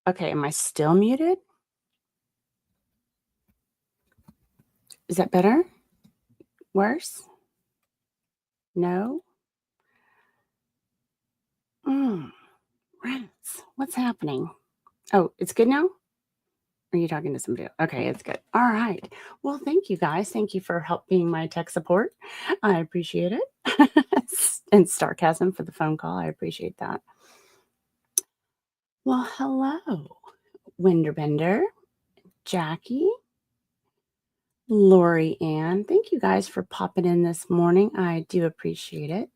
Okay, am I still muted? Is that better? Worse? No? Rats. What's happening? Oh, it's good now? Are you talking to somebody else? Okay, it's good. All right. Well, thank you guys. Thank you for being my tech support. I appreciate it. And sarcasm for the phone call. I appreciate that. Well, hello, Winderbender, Jackie, Lori Ann. Thank you guys for popping in this morning. I do appreciate it.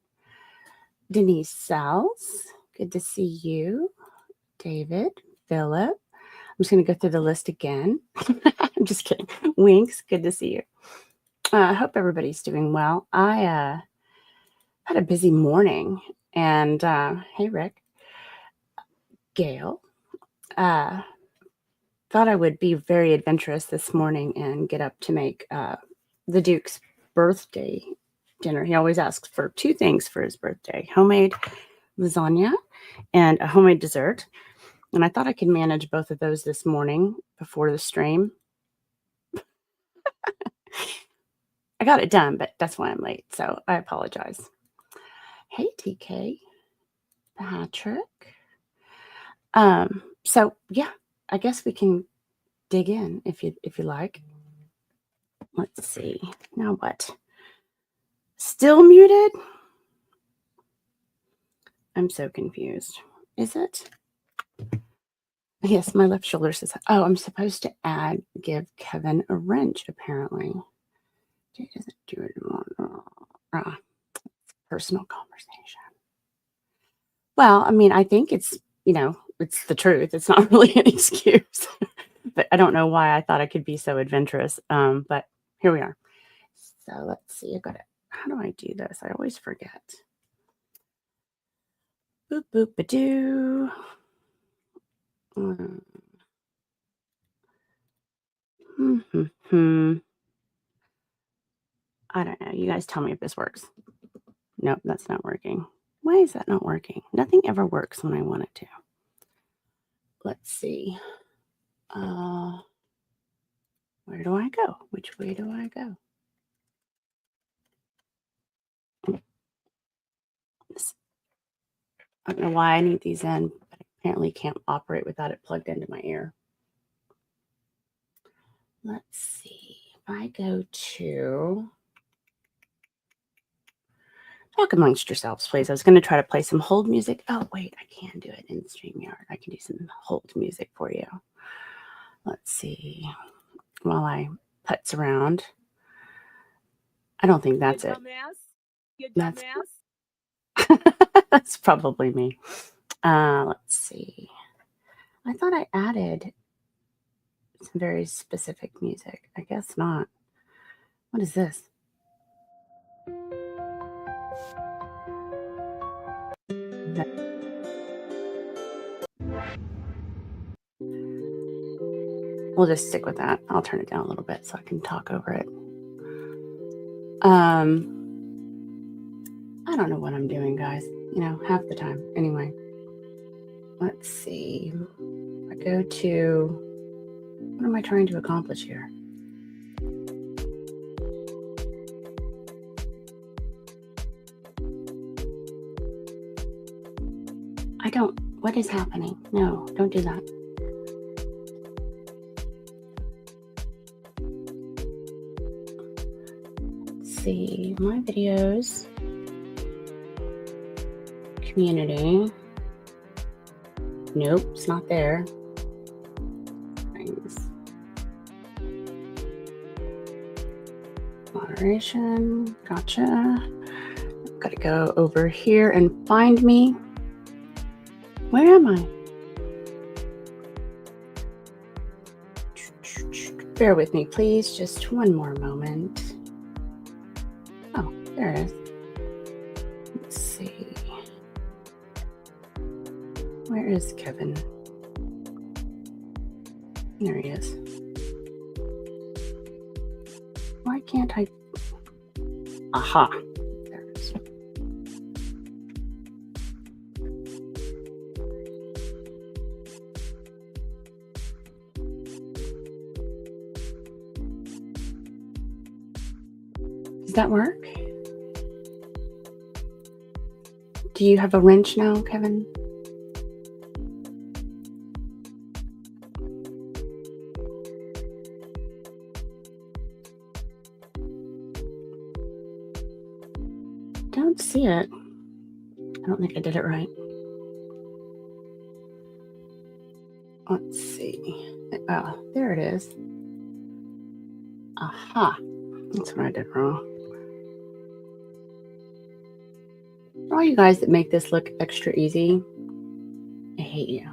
Denise Sells, good to see you. David, Philip. I'm just going to go through the list again. I'm just kidding. Winks, good to see you. I hope everybody's doing well. I had a busy morning, and hey, Rick, Gail, thought I would be very adventurous this morning and get up to make the Duke's birthday dinner. He always asks for two things for his birthday: homemade lasagna and a homemade dessert. And I thought I could manage both of those this morning before the stream. I got it done, but that's why I'm late. So I apologize. Hey, TK, Patrick. So yeah, I guess we can dig in if you like. Let's see. Now what? Still muted? I'm so confused. Is it? Yes, my left shoulder says, oh, I'm supposed to give Kevin a wrench, apparently. He doesn't do it anymore. Personal conversation. Well, I mean, I think it's the truth. It's not really an excuse. But I don't know why I thought I could be so adventurous. But here we are. So let's see. I got it. How do I do this? I always forget. Boop, boop, ba-doo. I don't know. You guys tell me if this works. Nope, that's not working. Why is that not working? Nothing ever works when I want it to. Let's see. Where do I go? Which way do I go? I don't know why I need these in, but I apparently can't operate without it plugged into my ear. Let's see. If I go to talk amongst yourselves, please. I was going to try to play some hold music. Oh, wait, I can do it in StreamYard. I can do some hold music for you. Let's see. While I putz around. I don't think that's it. You dumbass. That's probably me. Let's see. I thought I added some very specific music. I guess not. What is this? We'll just stick with that. I'll turn it down a little bit so I can talk over it. I don't know what I'm doing, guys. Half the time. Anyway, let's see. I go to, what am I trying to accomplish here? What is happening? No, don't do that. Let's see, my videos, community. Nope, it's not there. Things. Moderation, gotcha. Gotta go over here and find me. Where am I? Bear with me, please. Just one more moment. Oh, there it is. Let's see. Where is Kevin? There he is. Why can't I? Aha. There it is. Does that work? Do you have a wrench now, Kevin? Don't see it. I don't think I did it right. Let's see. Oh, there it is. Aha. That's what I did wrong. For all you guys that make this look extra easy, I hate you.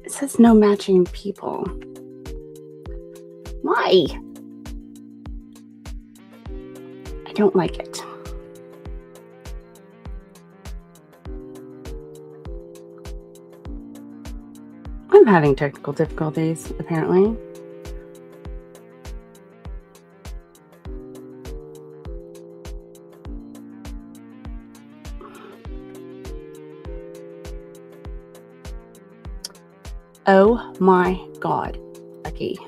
It says no matching people. Why? I don't like it. I'm having technical difficulties, apparently. Oh my God, Becky.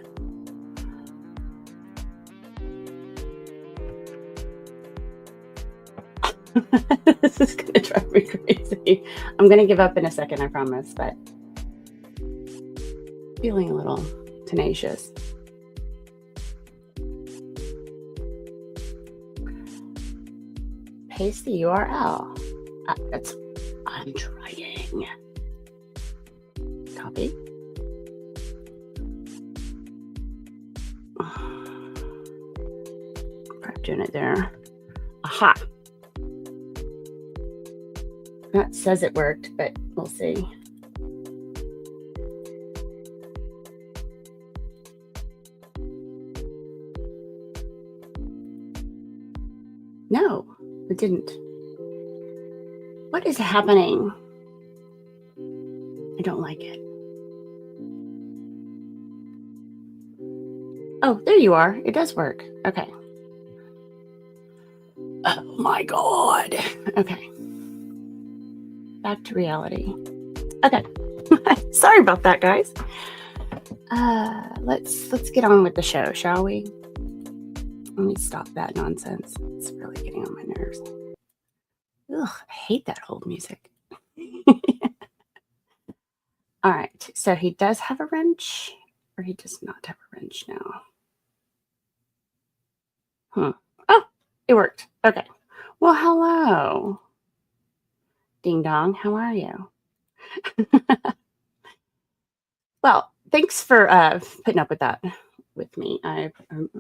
This is going to drive me crazy. I'm going to give up in a second, I promise, but feeling a little tenacious. Paste the URL. I'm trying. Copy. Probably doing it there. Aha. That says it worked, but we'll see. No, it didn't. What is happening? I don't like it. Oh, there you are. It does work. Okay. Oh my God. Okay. Back to reality. Okay. Sorry about that, guys. Let's get on with the show, shall we? Let me stop that nonsense. It's really getting on my nerves. Ugh, I hate that hold music. All right, so he does have a wrench, or he does not have a wrench now. Oh, it worked. Okay. Well, hello. Ding dong, how are you? Well, thanks for putting up with that with me. I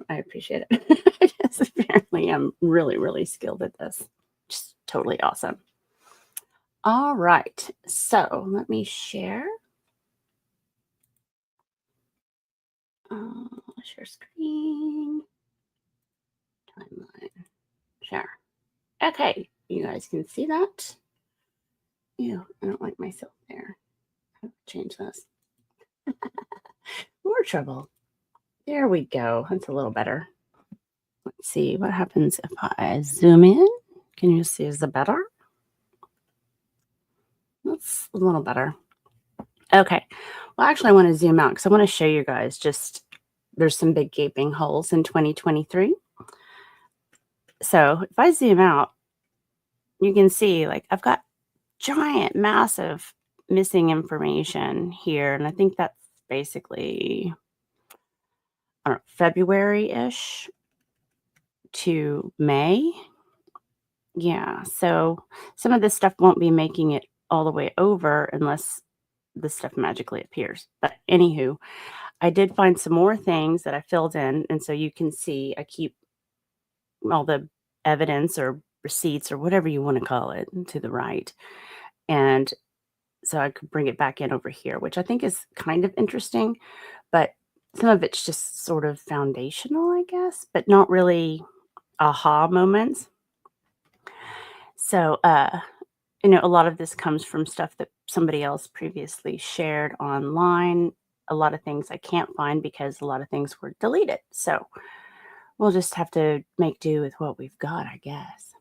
appreciate it. Yes, apparently I'm really, really skilled at this. Just totally awesome. All right, so let me share. Share screen. Timeline. Share. Okay, you guys can see that. Ew, I don't like myself there. I'll change this. More trouble. There we go. That's a little better. Let's see what happens if I zoom in. Can you see? Is it better? That's a little better. Okay. Well, actually, I want to zoom out because I want to show you guys just there's some big gaping holes in 2023. So if I zoom out, you can see like I've got giant, massive missing information here. And I think that's basically, I don't know, February-ish to May. Yeah. So some of this stuff won't be making it all the way over unless this stuff magically appears. But anywho, I did find some more things that I filled in. And so you can see I keep all the evidence or receipts or whatever you want to call it to the right. And so I could bring it back in over here, which I think is kind of interesting, but some of it's just sort of foundational, I guess, but not really aha moments. So, a lot of this comes from stuff that somebody else previously shared online. A lot of things I can't find because a lot of things were deleted. So we'll just have to make do with what we've got, I guess.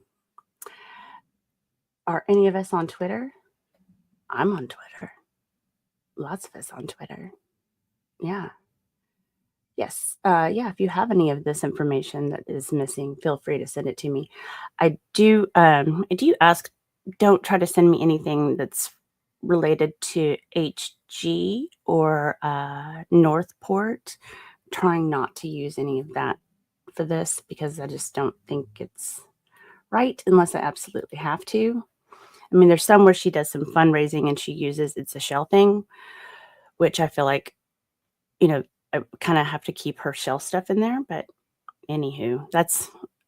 Are any of us on Twitter? I'm on Twitter. Lots of us on Twitter. Yeah. Yes. Yeah. If you have any of this information that is missing, feel free to send it to me. I do ask, don't try to send me anything that's related to HG or Northport. Trying not to use any of that for this because I just don't think it's right unless I absolutely have to. I mean, there's some where she does some fundraising and she uses It's a Shell thing, which I feel like, I kind of have to keep her shell stuff in there. But anywho,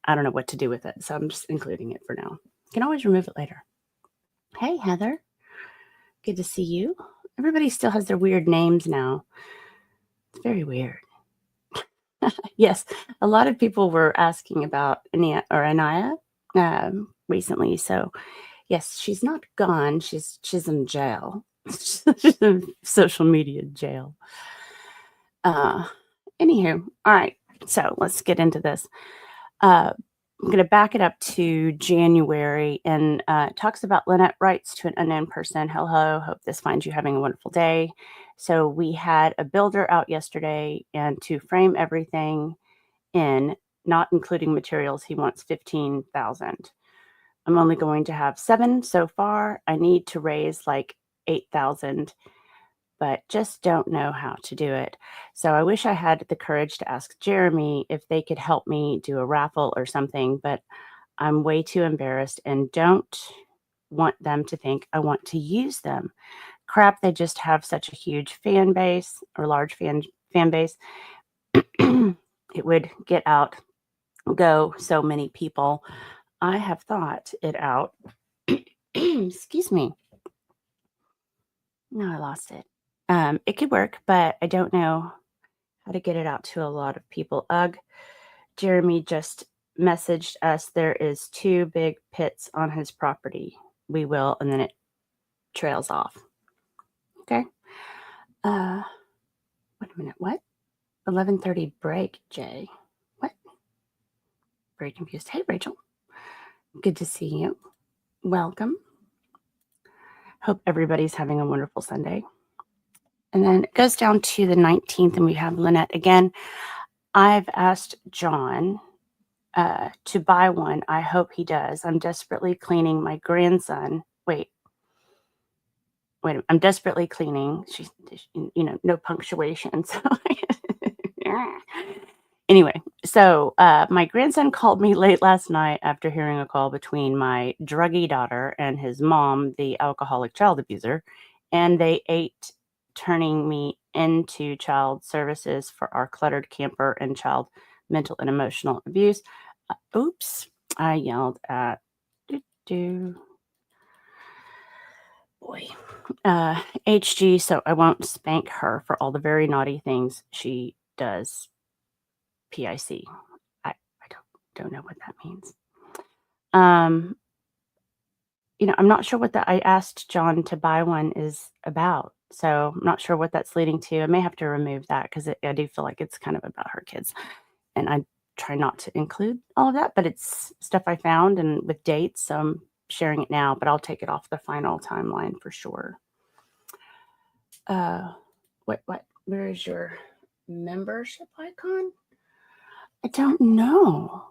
I don't know what to do with it. So I'm just including it for now. You can always remove it later. Hey, Heather. Good to see you. Everybody still has their weird names now. It's very weird. Yes, a lot of people were asking about Anaya recently. So yes, she's not gone. She's in jail. She's in social media jail. Anywho, all right. So let's get into this. I'm going to back it up to January, and it talks about Lynette writes to an unknown person. Hello, hope this finds you having a wonderful day. So we had a builder out yesterday, and to frame everything in, not including materials, he wants $15,000. I'm only going to have 7 so far. I need to raise like 8,000, but just don't know how to do it. So I wish I had the courage to ask Jeremy if they could help me do a raffle or something, but I'm way too embarrassed and don't want them to think I want to use them. Crap, they just have such a huge fan base or large fan base. It would get out, go so many people. I have thought it out. Excuse me. No, I lost it. It could work, but I don't know how to get it out to a lot of people. Ugh. Jeremy just messaged us there is 2 big pits on his property. We will, and then it trails off. Okay. Wait a minute. What? 11:30 break, Jay. What? Very confused. Hey, Rachel. Good to see you. Welcome. Hope everybody's having a wonderful Sunday. And then it goes down to the 19th, and we have Lynette again. I've asked John to buy one. I hope he does. I'm desperately cleaning my grandson. Wait, I'm desperately cleaning. She's, no punctuation. So anyway, so my grandson called me late last night after hearing a call between my druggy daughter and his mom, the alcoholic child abuser, and they ate, turning me into child services for our cluttered camper and child mental and emotional abuse. Oops, I yelled at boy, HG, so I won't spank her for all the very naughty things she does. PIC. I don't know what that means. I'm not sure what I asked John to buy one is about. So I'm not sure what that's leading to. I may have to remove that because I do feel like it's kind of about her kids. And I try not to include all of that, but it's stuff I found and with dates. So I'm sharing it now, but I'll take it off the final timeline for sure. What? Where is your membership icon? I don't know.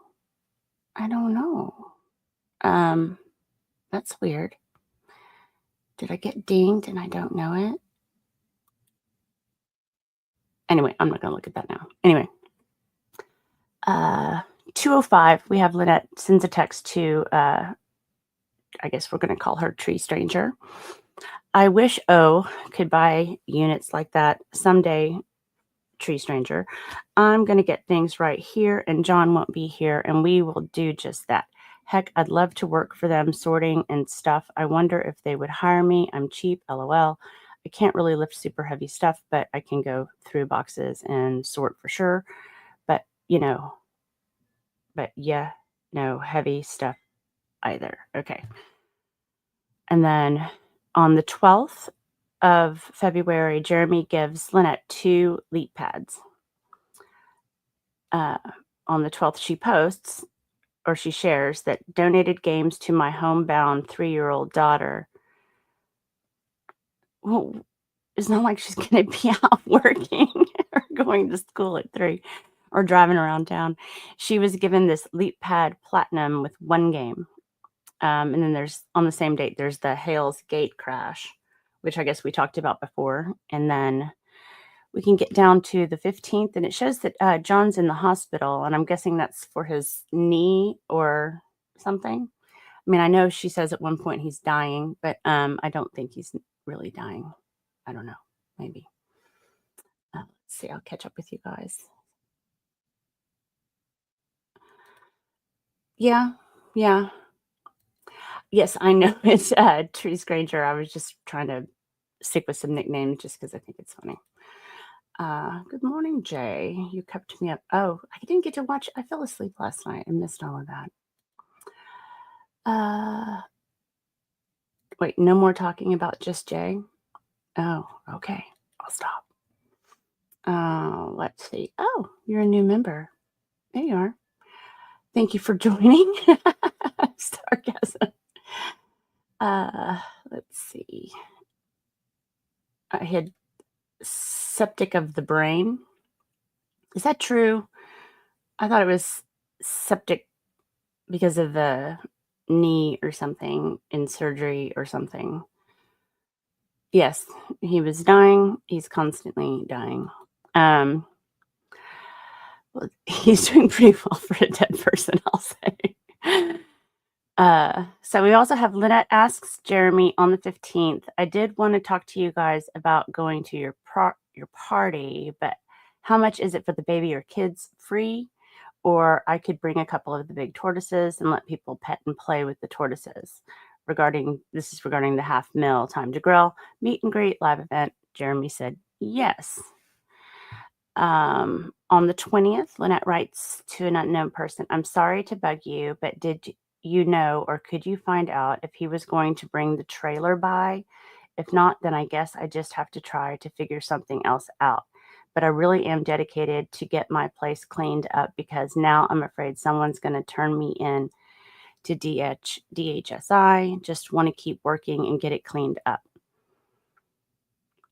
That's weird. Did I get dinged and I don't know it? Anyway, I'm not going to look at that now. Anyway, 2:05, we have Lynette sends a text to, I guess we're going to call her Tree Stranger. I wish O could buy units like that someday, Tree Stranger. I'm going to get things right here, and John won't be here, and we will do just that. Heck, I'd love to work for them sorting and stuff. I wonder if they would hire me. I'm cheap, LOL. I can't really lift super heavy stuff, but I can go through boxes and sort for sure. But, no heavy stuff either. Okay. And then on the 12th of February, Jeremy gives Lynette 2 leap pads. On the 12th, she posts, or she shares that donated games to my homebound 3-year-old daughter. Well, it's not like she's going to be out working or going to school at 3 or driving around town. She was given this Leap Pad Platinum with 1 game. And then there's, on the same date, there's the Hales Gate crash, which I guess we talked about before. And then we can get down to the 15th, and it shows that John's in the hospital, and I'm guessing that's for his knee or something. I mean, I know she says at one point he's dying, but I don't think he's really dying. I don't know. Maybe. Let's see. I'll catch up with you guys. Yeah. Yeah. Yes, I know. It's Trees Granger. I was just trying to stick with some nicknames just because I think it's funny. Good morning, Jay. You kept me up. Oh, I didn't get to watch. I fell asleep last night and missed all of that. Wait, no more talking about just Jay? Oh, okay. I'll stop. Let's see. Oh, you're a new member. There you are. Thank you for joining. Sarcasm. Let's see. I had septic of the brain. Is that true? I thought it was septic because of the knee or something in surgery or something. Yes, he was dying. He's constantly dying. Well, he's doing pretty well for a dead person, I'll say. So we also have Lynette asks Jeremy on the 15th. I did want to talk to you guys about going to your party, but how much is it for the baby or kids? Free? Or I could bring a couple of the big tortoises and let people pet and play with the tortoises. This is regarding the half mil time to grill, meet and greet, live event. Jeremy said yes. On the 20th, Lynette writes to an unknown person, I'm sorry to bug you, but did you know or could you find out if he was going to bring the trailer by? If not, then I guess I just have to try to figure something else out. But I really am dedicated to get my place cleaned up because now I'm afraid someone's going to turn me in to DHSI. Just want to keep working and get it cleaned up.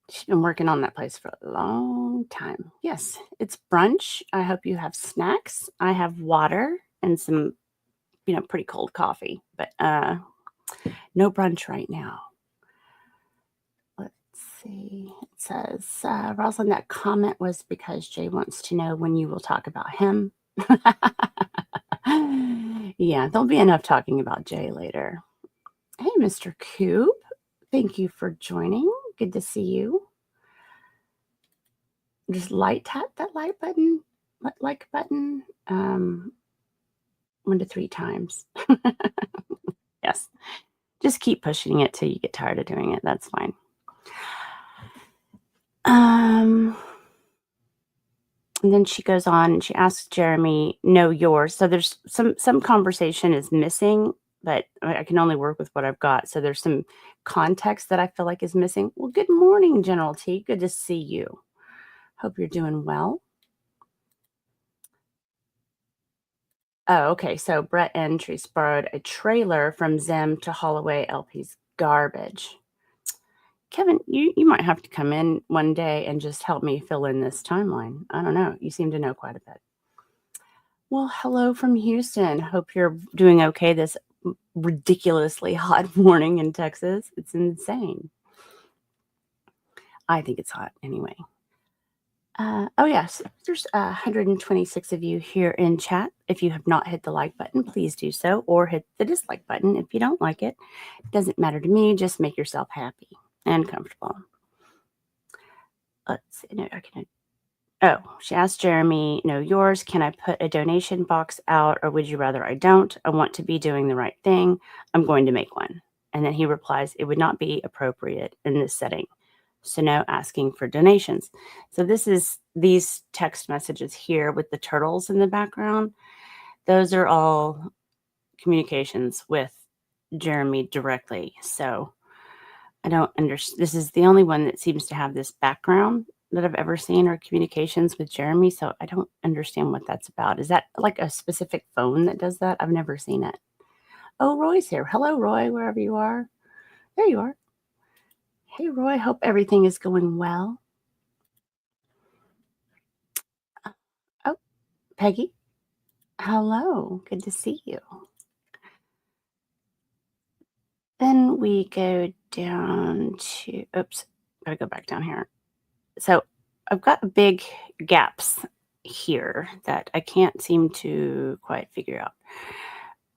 She's been working on that place for a long time. Yes, it's brunch. I hope you have snacks. I have water and some, pretty cold coffee, but no brunch right now. Let's see. It says, Rosalind, that comment was because Jay wants to know when you will talk about him. Yeah, there'll be enough talking about Jay later. Hey, Mr. Coop. Thank you for joining. Good to see you. Just tap that like button 1 to 3 times. Yes. Just keep pushing it till you get tired of doing it. That's fine. And then she goes on and she asks Jeremy, know yours. So there's some conversation is missing, but I can only work with what I've got. So there's some context that I feel like is missing. Well, good morning, General T. Good to see you. Hope you're doing well. Oh, okay. So Brett Entries borrowed a trailer from Zim to haul away LP's garbage. Kevin, you might have to come in one day and just help me fill in this timeline. I don't know. You seem to know quite a bit. Well, hello from Houston. Hope you're doing okay this ridiculously hot morning in Texas. It's insane. I think it's hot anyway. Oh, yes. There's 126 of you here in chat. If you have not hit the like button, please do so, or hit the dislike button if you don't like it. It doesn't matter to me. Just make yourself happy and comfortable. Let's see. No, I can. Oh, she asked Jeremy, know yours. Can I put a donation box out, or would you rather I don't? I want to be doing the right thing. I'm going to make one. And then he replies, it would not be appropriate in this setting. So no asking for donations. So this is these text messages here with the turtles in the background. Those are all communications with Jeremy directly. So I don't understand. This is the only one that seems to have this background. that I've ever seen or communications with Jeremy, so I don't understand what that's about. Is that like a specific phone that does that? I've never seen it. Oh, Roy's here. Hello, Roy, wherever you are. There you are. Hey, Roy, hope everything is going well. Oh, Peggy. Hello, good to see you. Then we go down to, oops, gotta go back down here. So I've got big gaps here that I can't seem to quite figure out.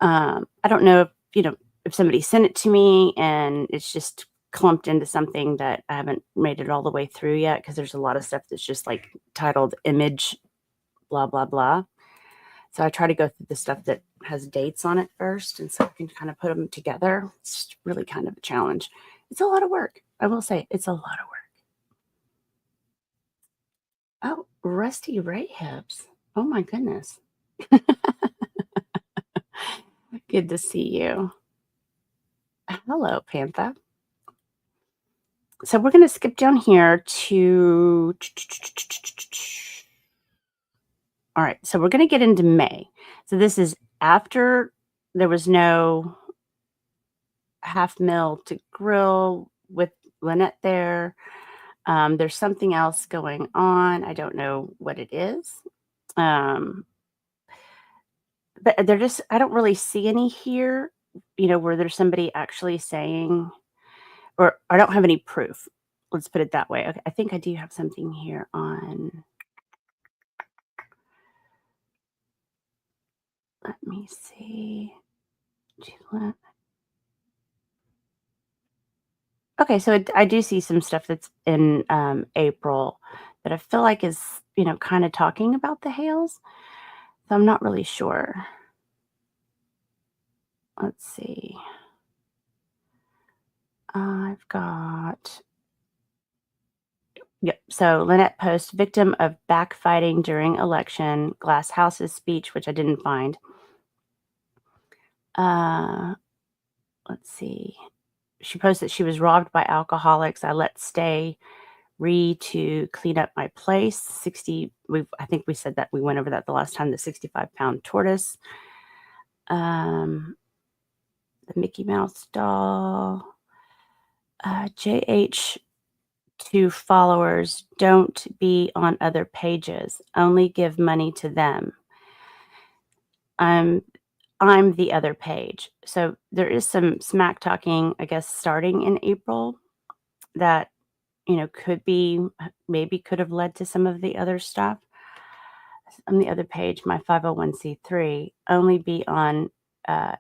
I don't know if somebody sent it to me and it's just clumped into something that I haven't made it all the way through yet, because there's a lot of stuff that's just like titled image, blah, blah, blah. So I try to go through the stuff that has dates on it first, and so I can kind of put them together. It's really kind of a challenge. It's a lot of work. I will say it's a lot of work. Oh, Rusty Ray Hips. Oh my goodness. Good to see you. Hello, Pantha. So we're going to skip down here to, all right, so we're going to get into May. So this is after there was no half mil to grill with Lynette there. There's something else going on. I don't know what it is. But they're just, I don't really see any here, where there's somebody actually saying, or I don't have any proof. Let's put it that way. Okay, I think I do have something here on, let me see. Okay, so I do see some stuff that's in April that I feel like is, kind of talking about the Hales. So I'm not really sure. Let's see. I've got, yep. So Lynette Post, victim of backfighting during election, Glass House's speech, which I didn't find. Let's see. She posted that she was robbed by alcoholics. I let stay to clean up my place. I think we said that, we went over that the last time, the 65-pound tortoise. The Mickey Mouse doll. JH to followers, don't be on other pages. Only give money to them. I'm the other page. So there is some smack talking, I guess, starting in April that, maybe could have led to some of the other stuff. On the other page, my 501c3 only be on, I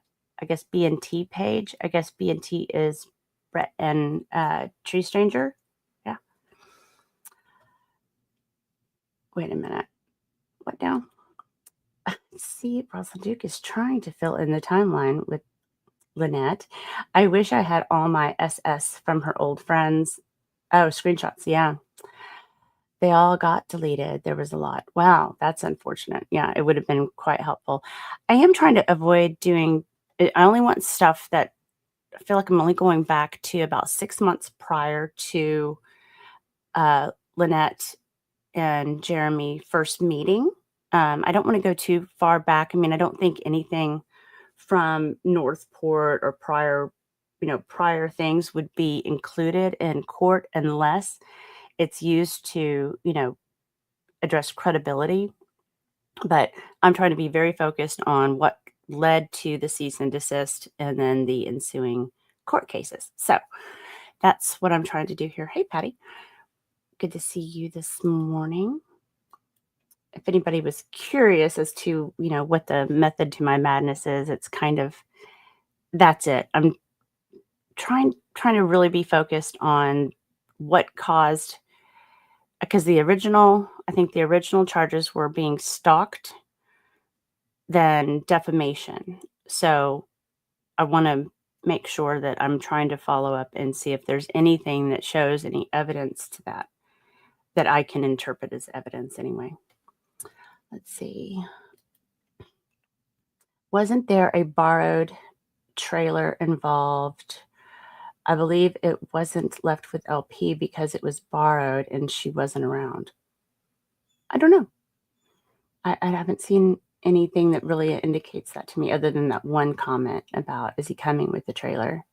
guess, B&T page. I guess B&T is Brett and Tree Stranger. Yeah. Wait a minute. What now? See, Rosalind Duke is trying to fill in the timeline with Lynette. I wish I had all my SS from her old friends. Oh, screenshots. Yeah. They all got deleted. There was a lot. Wow, that's unfortunate. Yeah, it would have been quite helpful. I am trying to avoid doing, I only want stuff that I feel like I'm only going back to about 6 months prior to Lynette and Jeremy first meeting. I don't want to go too far back. I mean, I don't think anything from Northport or prior things would be included in court unless it's used to, address credibility. But I'm trying to be very focused on what led to the cease and desist and then the ensuing court cases. So that's what I'm trying to do here. Hey, Patty. Good to see you this morning. If anybody was curious as to, what the method to my madness is, it's kind of, that's it. I'm trying to really be focused on what caused, because I think the original charges were being stalked, then defamation. So I want to make sure that I'm trying to follow up and see if there's anything that shows any evidence to that I can interpret as evidence anyway. Let's see. Wasn't there a borrowed trailer involved? I believe it wasn't left with LP because it was borrowed and she wasn't around. I don't know. I haven't seen anything that really indicates that to me other than that one comment about, is he coming with the trailer?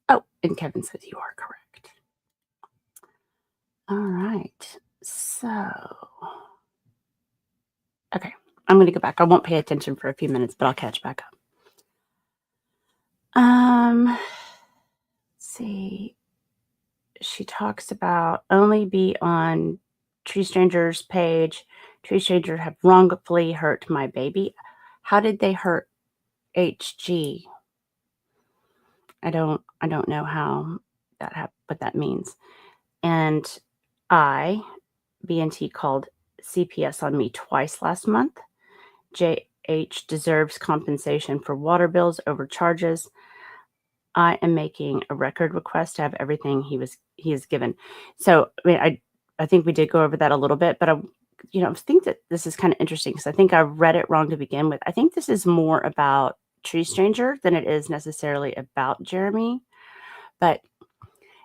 Oh, and Kevin says you are correct. All right. So, okay. I'm going to go back. I won't pay attention for a few minutes, but I'll catch back up. Let's see. She talks about only be on Tree Stranger's page. Tree Stranger have wrongfully hurt my baby. How did they hurt HG? I don't know how that what that means. And B&T called CPS on me twice last month. JH deserves compensation for water bills over charges. I am making a record request to have everything he is given. So, I mean, I think we did go over that a little bit, but I think that this is kind of interesting because I think I read it wrong to begin with. I think this is more about Tree Stranger than it is necessarily about Jeremy. But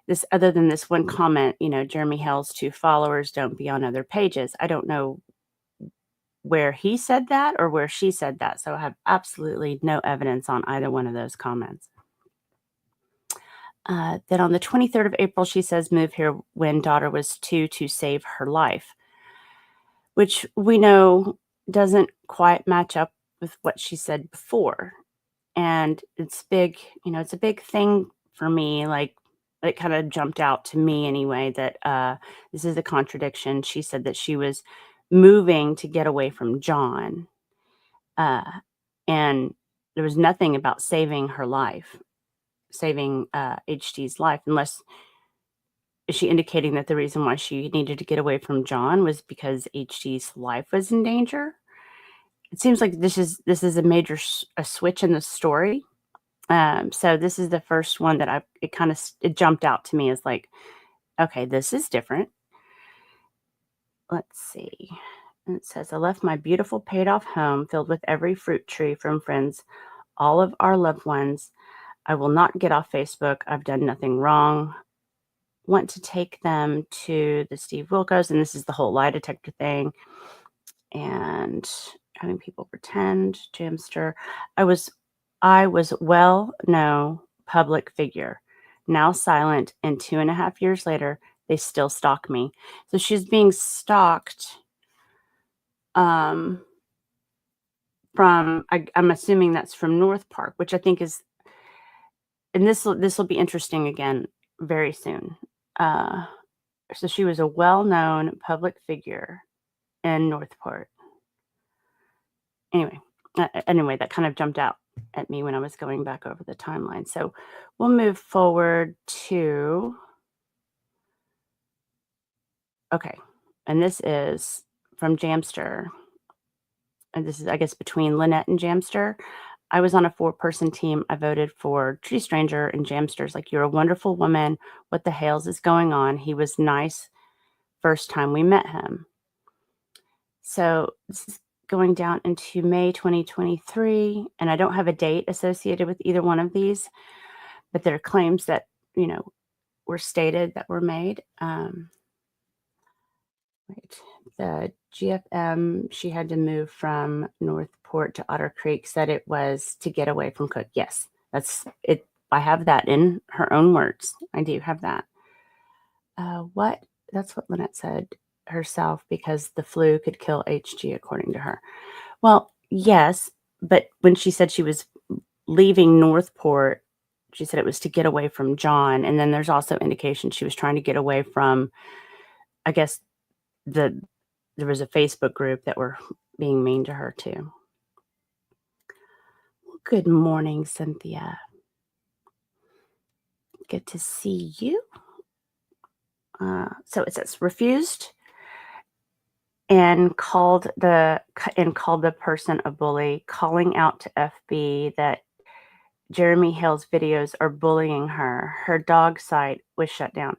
this, other than this one comment, Jeremy Hale's 2 followers don't be on other pages. I don't know where he said that or where she said that. So I have absolutely no evidence on either one of those comments. Then on the 23rd of April, she says, move here when daughter was 2 to save her life, which we know doesn't quite match up with what she said before. And it's big, it's a big thing for me. Like, it kind of jumped out to me anyway, that this is a contradiction. She said that she was moving to get away from John. And there was nothing about saving her life. Saving HD's life, unless is she indicating that the reason why she needed to get away from John was because HD's life was in danger? It seems like this is a major a switch in the story. So this is the first one that it jumped out to me as like, okay, this is different. Let's see. And it says, I left my beautiful paid off home filled with every fruit tree from friends, all of our loved ones. I will not get off Facebook. I've done nothing wrong. Want to take them to the Steve Wilkos, and this is the whole lie detector thing, and having people pretend. Jamster. I was well-known public figure, now silent, and 2.5 years later, they still stalk me. So she's being stalked from, I'm assuming that's from North Park, which I think is, and this will be interesting again very soon. So she was a well-known public figure in Northport. Anyway, that kind of jumped out at me when I was going back over the timeline. So we'll move forward to, okay, and this is from Jamster. And this is, I guess, between Lynette and Jamster. I was on a 4-person team. I voted for Tree Stranger, and Jamster's like, you're a wonderful woman. What the hell is going on? He was nice first time we met him. So this is going down into May 2023, and I don't have a date associated with either one of these, but there are claims that, were stated that were made. The GFM, she had to move from Northport to Otter Creek, said it was to get away from Cook. Yes, that's it. I have that in her own words. I do have that. That's what Lynette said herself, because the flu could kill HG, according to her. Well, yes, but when she said she was leaving Northport, she said it was to get away from John. And then there's also indication she was trying to get away from, I guess, there was a Facebook group that were being mean to her too. Good morning, Cynthia. Good to see you. So it says refused and called the person a bully, calling out to FB that Jeremy Hill's videos are bullying her. Her dog site was shut down.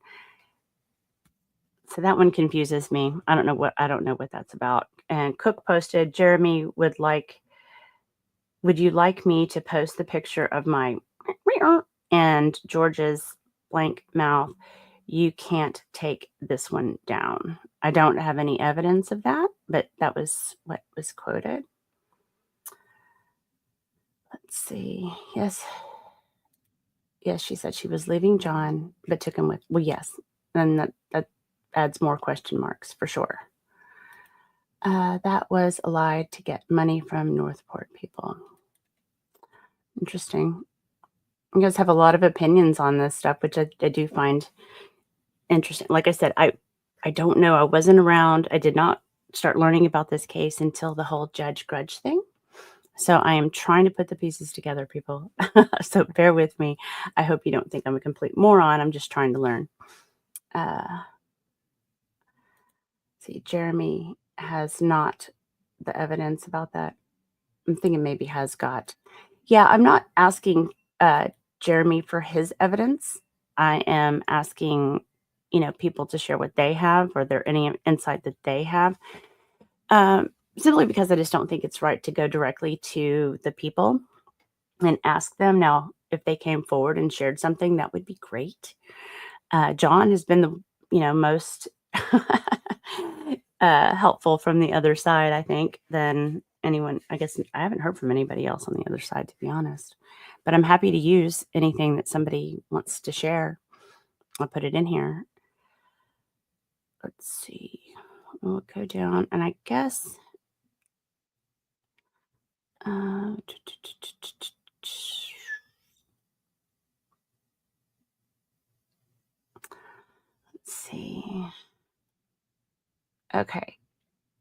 So that one confuses me. I don't know what that's about. And Cook posted, Jeremy would you like me to post the picture of my and George's blank mouth, "You can't take this one down." I don't have any evidence of that, but that was what was quoted. Let's see. Yes. Yes, she said she was leaving John, but took him with. Well, yes. And that adds more question marks for sure. That was a lie to get money from Northport people. Interesting. You guys have a lot of opinions on this stuff, which I do find interesting. Like I said, I don't know. I wasn't around. I did not start learning about this case until the whole Judge Grudge thing. So I am trying to put the pieces together, people. So bear with me. I hope you don't think I'm a complete moron. I'm just trying to learn. See, Jeremy has not the evidence about that. I'm thinking maybe has got. Yeah, I'm not asking Jeremy for his evidence. I am asking, people to share what they have, or there any insight that they have. Simply because I just don't think it's right to go directly to the people and ask them. Now, if they came forward and shared something, that would be great. John has been the most helpful from the other side, I think, than anyone. I guess I haven't heard from anybody else on the other side, to be honest. But I'm happy to use anything that somebody wants to share. I'll put it in here. Let's see. We'll go down, and I guess. Let's see. Okay.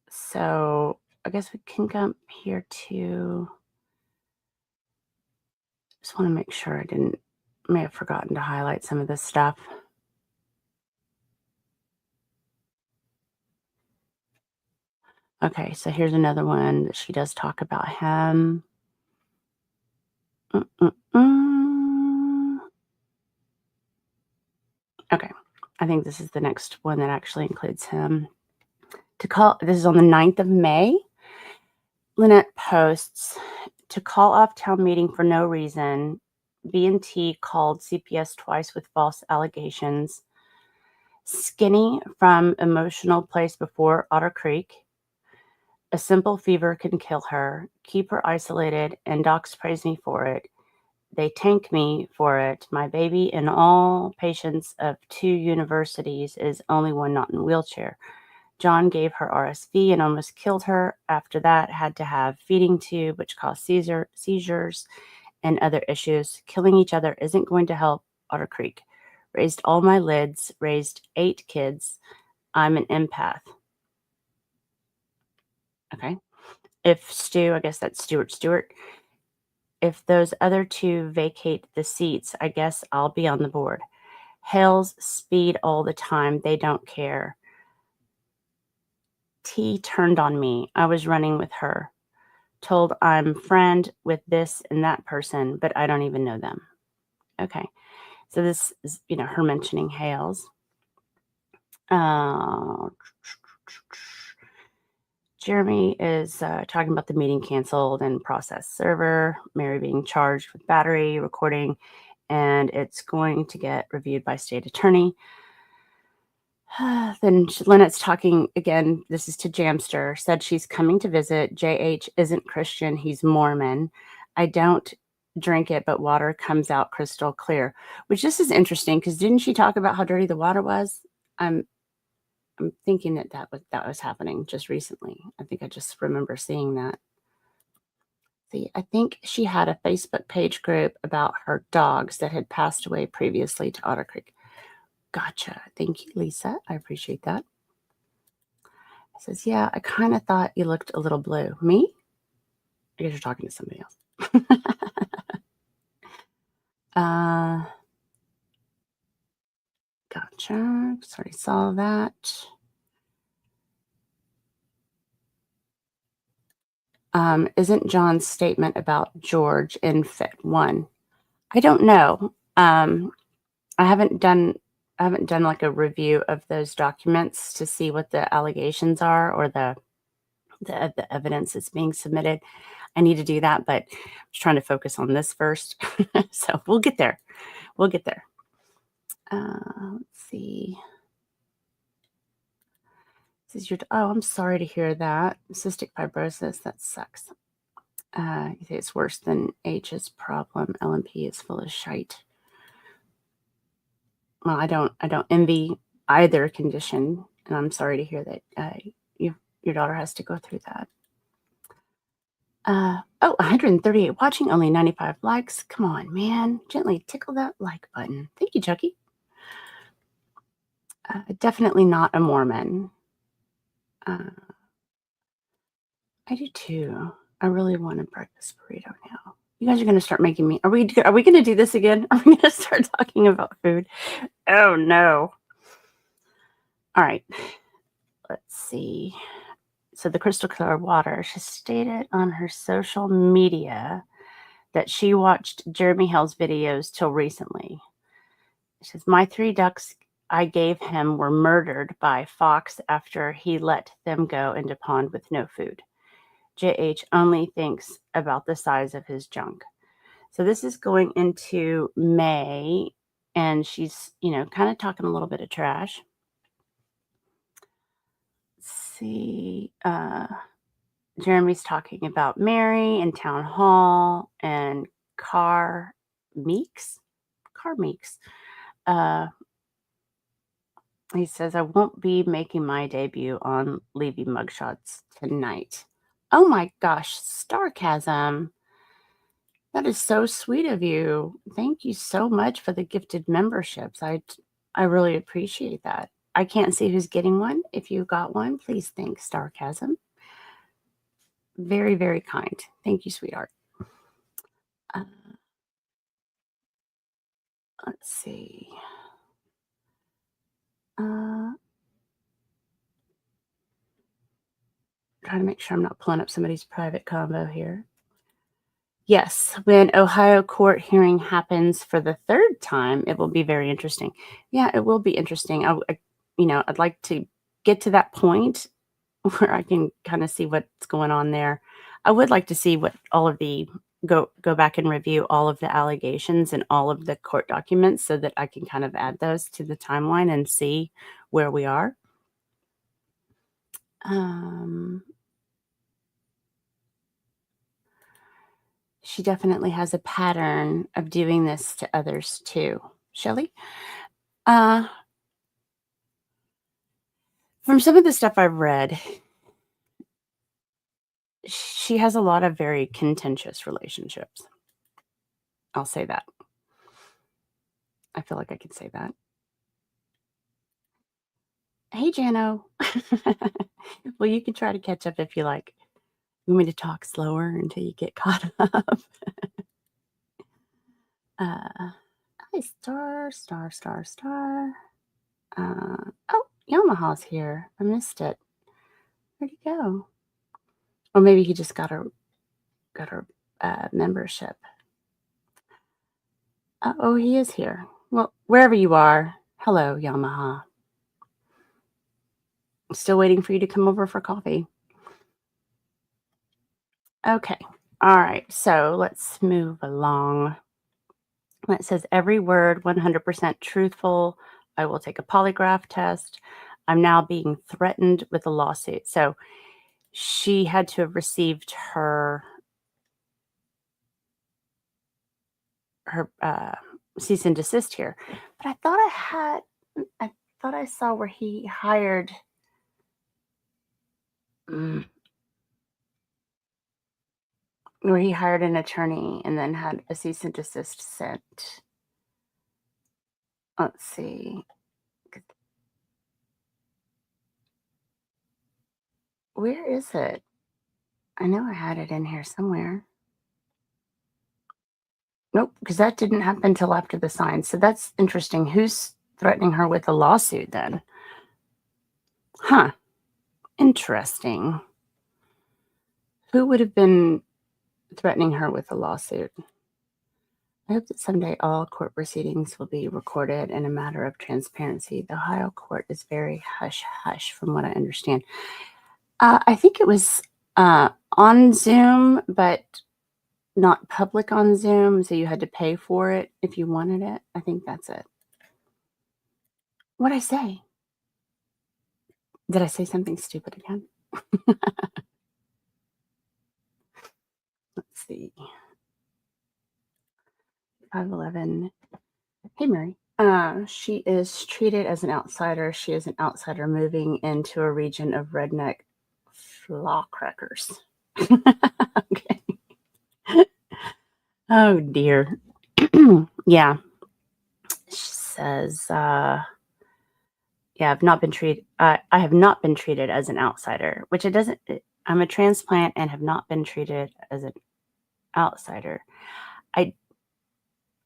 So I guess we can come here to. Just want to make sure may have forgotten to highlight some of this stuff. Okay, so here's another one that she does talk about him. Okay, I think this is the next one that actually includes him. This is on the 9th of May. Lynette posts, to call off town meeting for no reason. B&T called CPS twice with false allegations. Skinny from emotional place before Otter Creek. A simple fever can kill her. Keep her isolated, and docs praise me for it. They tank me for it. My baby in all patients of 2 universities is only one not in wheelchair. John gave her RSV and almost killed her. After that, had to have feeding tube, which caused seizures and other issues. Killing each other isn't going to help. Otter Creek. Raised all my lids. Raised 8 kids. I'm an empath. Okay. If Stu, I guess that's Stewart. If those other 2 vacate the seats, I guess I'll be on the board. Hales speed all the time. They don't care. T turned on me. I was running with her. Told I'm friend with this and that person, but I don't even know them. Okay. So this is, her mentioning Hales. Jeremy is talking about the meeting canceled and process server, Mary being charged with battery recording, and it's going to get reviewed by state attorney. Then Lynette's talking again. This is to Jamster. Said she's coming to visit. JH isn't Christian. He's Mormon. I don't drink it, but water comes out crystal clear, which this is interesting because didn't she talk about how dirty the water was? I'm thinking that was happening just recently. I think I just remember seeing that. See, I think she had a Facebook page group about her dogs that had passed away previously to Otter Creek. Gotcha. Thank you, Lisa. I appreciate that. It says, yeah, I kind of thought you looked a little blue. Me? I guess you're talking to somebody else. Gotcha. Sorry, saw that. Isn't John's statement about George in Fit 1? I don't know. I haven't done like a review of those documents to see what the allegations are or the evidence that's being submitted. I need to do that, but I'm just trying to focus on this first. So we'll get there. We'll get there. Let's see. This is oh, I'm sorry to hear that. Cystic fibrosis, that sucks. You say it's worse than H's problem. LMP is full of shite. Well, I don't envy either condition, and I'm sorry to hear that your daughter has to go through that. 138 watching, only 95 likes. Come on, man. Gently tickle that like button. Thank you, Chucky. Definitely not a Mormon. I do too. I really want a breakfast burrito now. You guys are going to start making me. Are we going to do this again? Are we going to start talking about food? Oh, no. All right. Let's see. So the crystal clear water, she stated on her social media that she watched Jeremy Hill's videos till recently. She says, my 3 ducks I gave him were murdered by fox after he let them go into pond with no food. JH only thinks about the size of his junk. So this is going into May, and she's, kind of talking a little bit of trash. Let's see. Jeremy's talking about Mary and town hall and car meeks. He says, I won't be making my debut on Levy Mugshots tonight. Oh my gosh, sarcasm. That is so sweet of you. Thank you so much for the gifted memberships. I really appreciate that. I can't see who's getting one. If you got one, please thank sarcasm. Very, very kind. Thank you, sweetheart. Let's see. Trying to make sure I'm not pulling up somebody's private convo here. Yes, when Ohio court hearing happens for the 3rd time, it will be very interesting. Yeah, it will be interesting. I'd like to get to that point where I can kind of see what's going on there. I would like to see what all of the go back and review all of the allegations and all of the court documents so that I can kind of add those to the timeline and see where we are. She definitely has a pattern of doing this to others too. Shelley? From some of the stuff I've read, she has a lot of very contentious relationships. I'll say that. I feel like I can say that. Hey, Jano. Well, you can try to catch up if you like. You want me to talk slower until you get caught up? Hi, star. Oh, Yamaha's here. I missed it. Where'd he go? Or maybe he just got her membership. Oh, he is here. Well, wherever you are, hello, Yamaha. I'm still waiting for you to come over for coffee. Okay. All right. So let's move along. It says every word 100% truthful. I will take a polygraph test. I'm now being threatened with a lawsuit. So she had to have received her cease and desist here. But I thought I saw where he hired where he hired an attorney and then had a cease and desist sent. Let's see. Where is it? I know I had it in here somewhere. Nope, because that didn't happen till after the sign. So that's interesting. Who's threatening her with a lawsuit then? Huh. Interesting. Who would have been threatening her with a lawsuit? I hope that someday all court proceedings will be recorded in a matter of transparency. The Ohio court is very hush-hush from what I understand. I think it was On Zoom, but not public on Zoom, so you had to pay for it if you wanted it. I think that's it. What'd I say? Did I say something stupid again? Let's see. 5'11". Hey, Mary. She is treated as an outsider. She is an outsider moving into a region of redneck flaw crackers. Okay. Oh, dear. Yeah. She says, yeah, I've not been treated. I have not been treated as an outsider, which it doesn't. I'm a transplant and have not been treated as an outsider.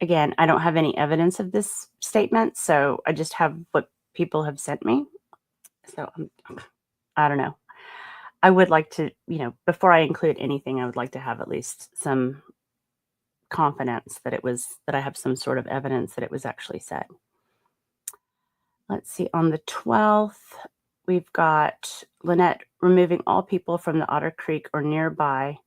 Again, I don't have any evidence of this statement, so I just have what people have sent me. So I don't know. I would like to, before I include anything, I would like to have at least some confidence that I have some sort of evidence that it was actually said. Let's see. On the 12th, we've got Lynette removing all people from the Otter Creek or nearby,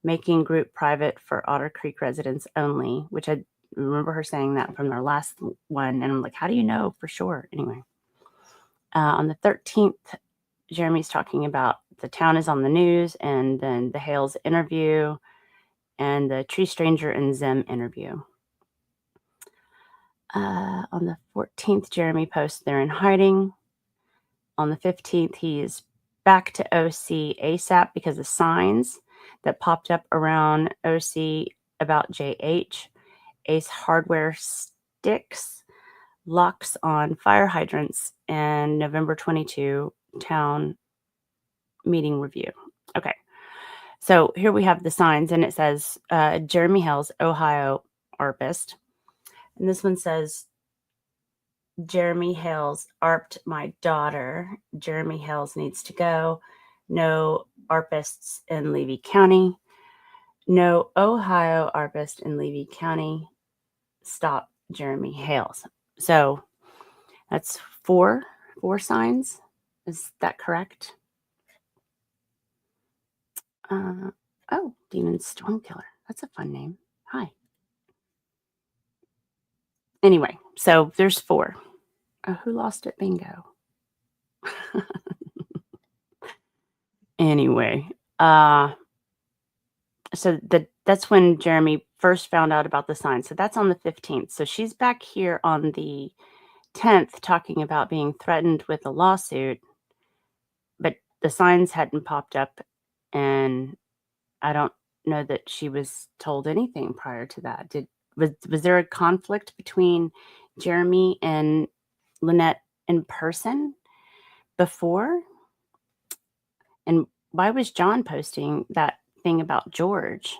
making group private for Otter Creek residents only, which I remember her saying that from their last one. And I'm like, how do you know for sure? Anyway, on the 13th, Jeremy's talking about the town is on the news, and then the Hales interview and the Tree Stranger and Zim interview. On the 14th, Jeremy posts they're in hiding. On the 15th, he is back to OC ASAP because of signs that popped up around OC about JH. Ace Hardware sticks, locks on fire hydrants, and November 22 town meeting review. Okay. So here we have the signs, and it says Jeremy Hales, Ohio ARPist. And this one says, Jeremy Hales ARPed my daughter. Jeremy Hales needs to go. No ARPists in Levy County. No Ohio ARPist in Levy County. Stop Jeremy Hales. So that's four signs. Is that correct? Oh, Demon Stormkiller. That's a fun name. Hi. Anyway, so there's 4. Who lost it? Bingo. Anyway, so that's when Jeremy first found out about the sign. So that's on the 15th. So she's back here on the 10th talking about being threatened with a lawsuit, but the signs hadn't popped up, and I don't know that she was told anything prior to that. Was there a conflict between Jeremy and Lynette in person before? And why was John posting that thing about George,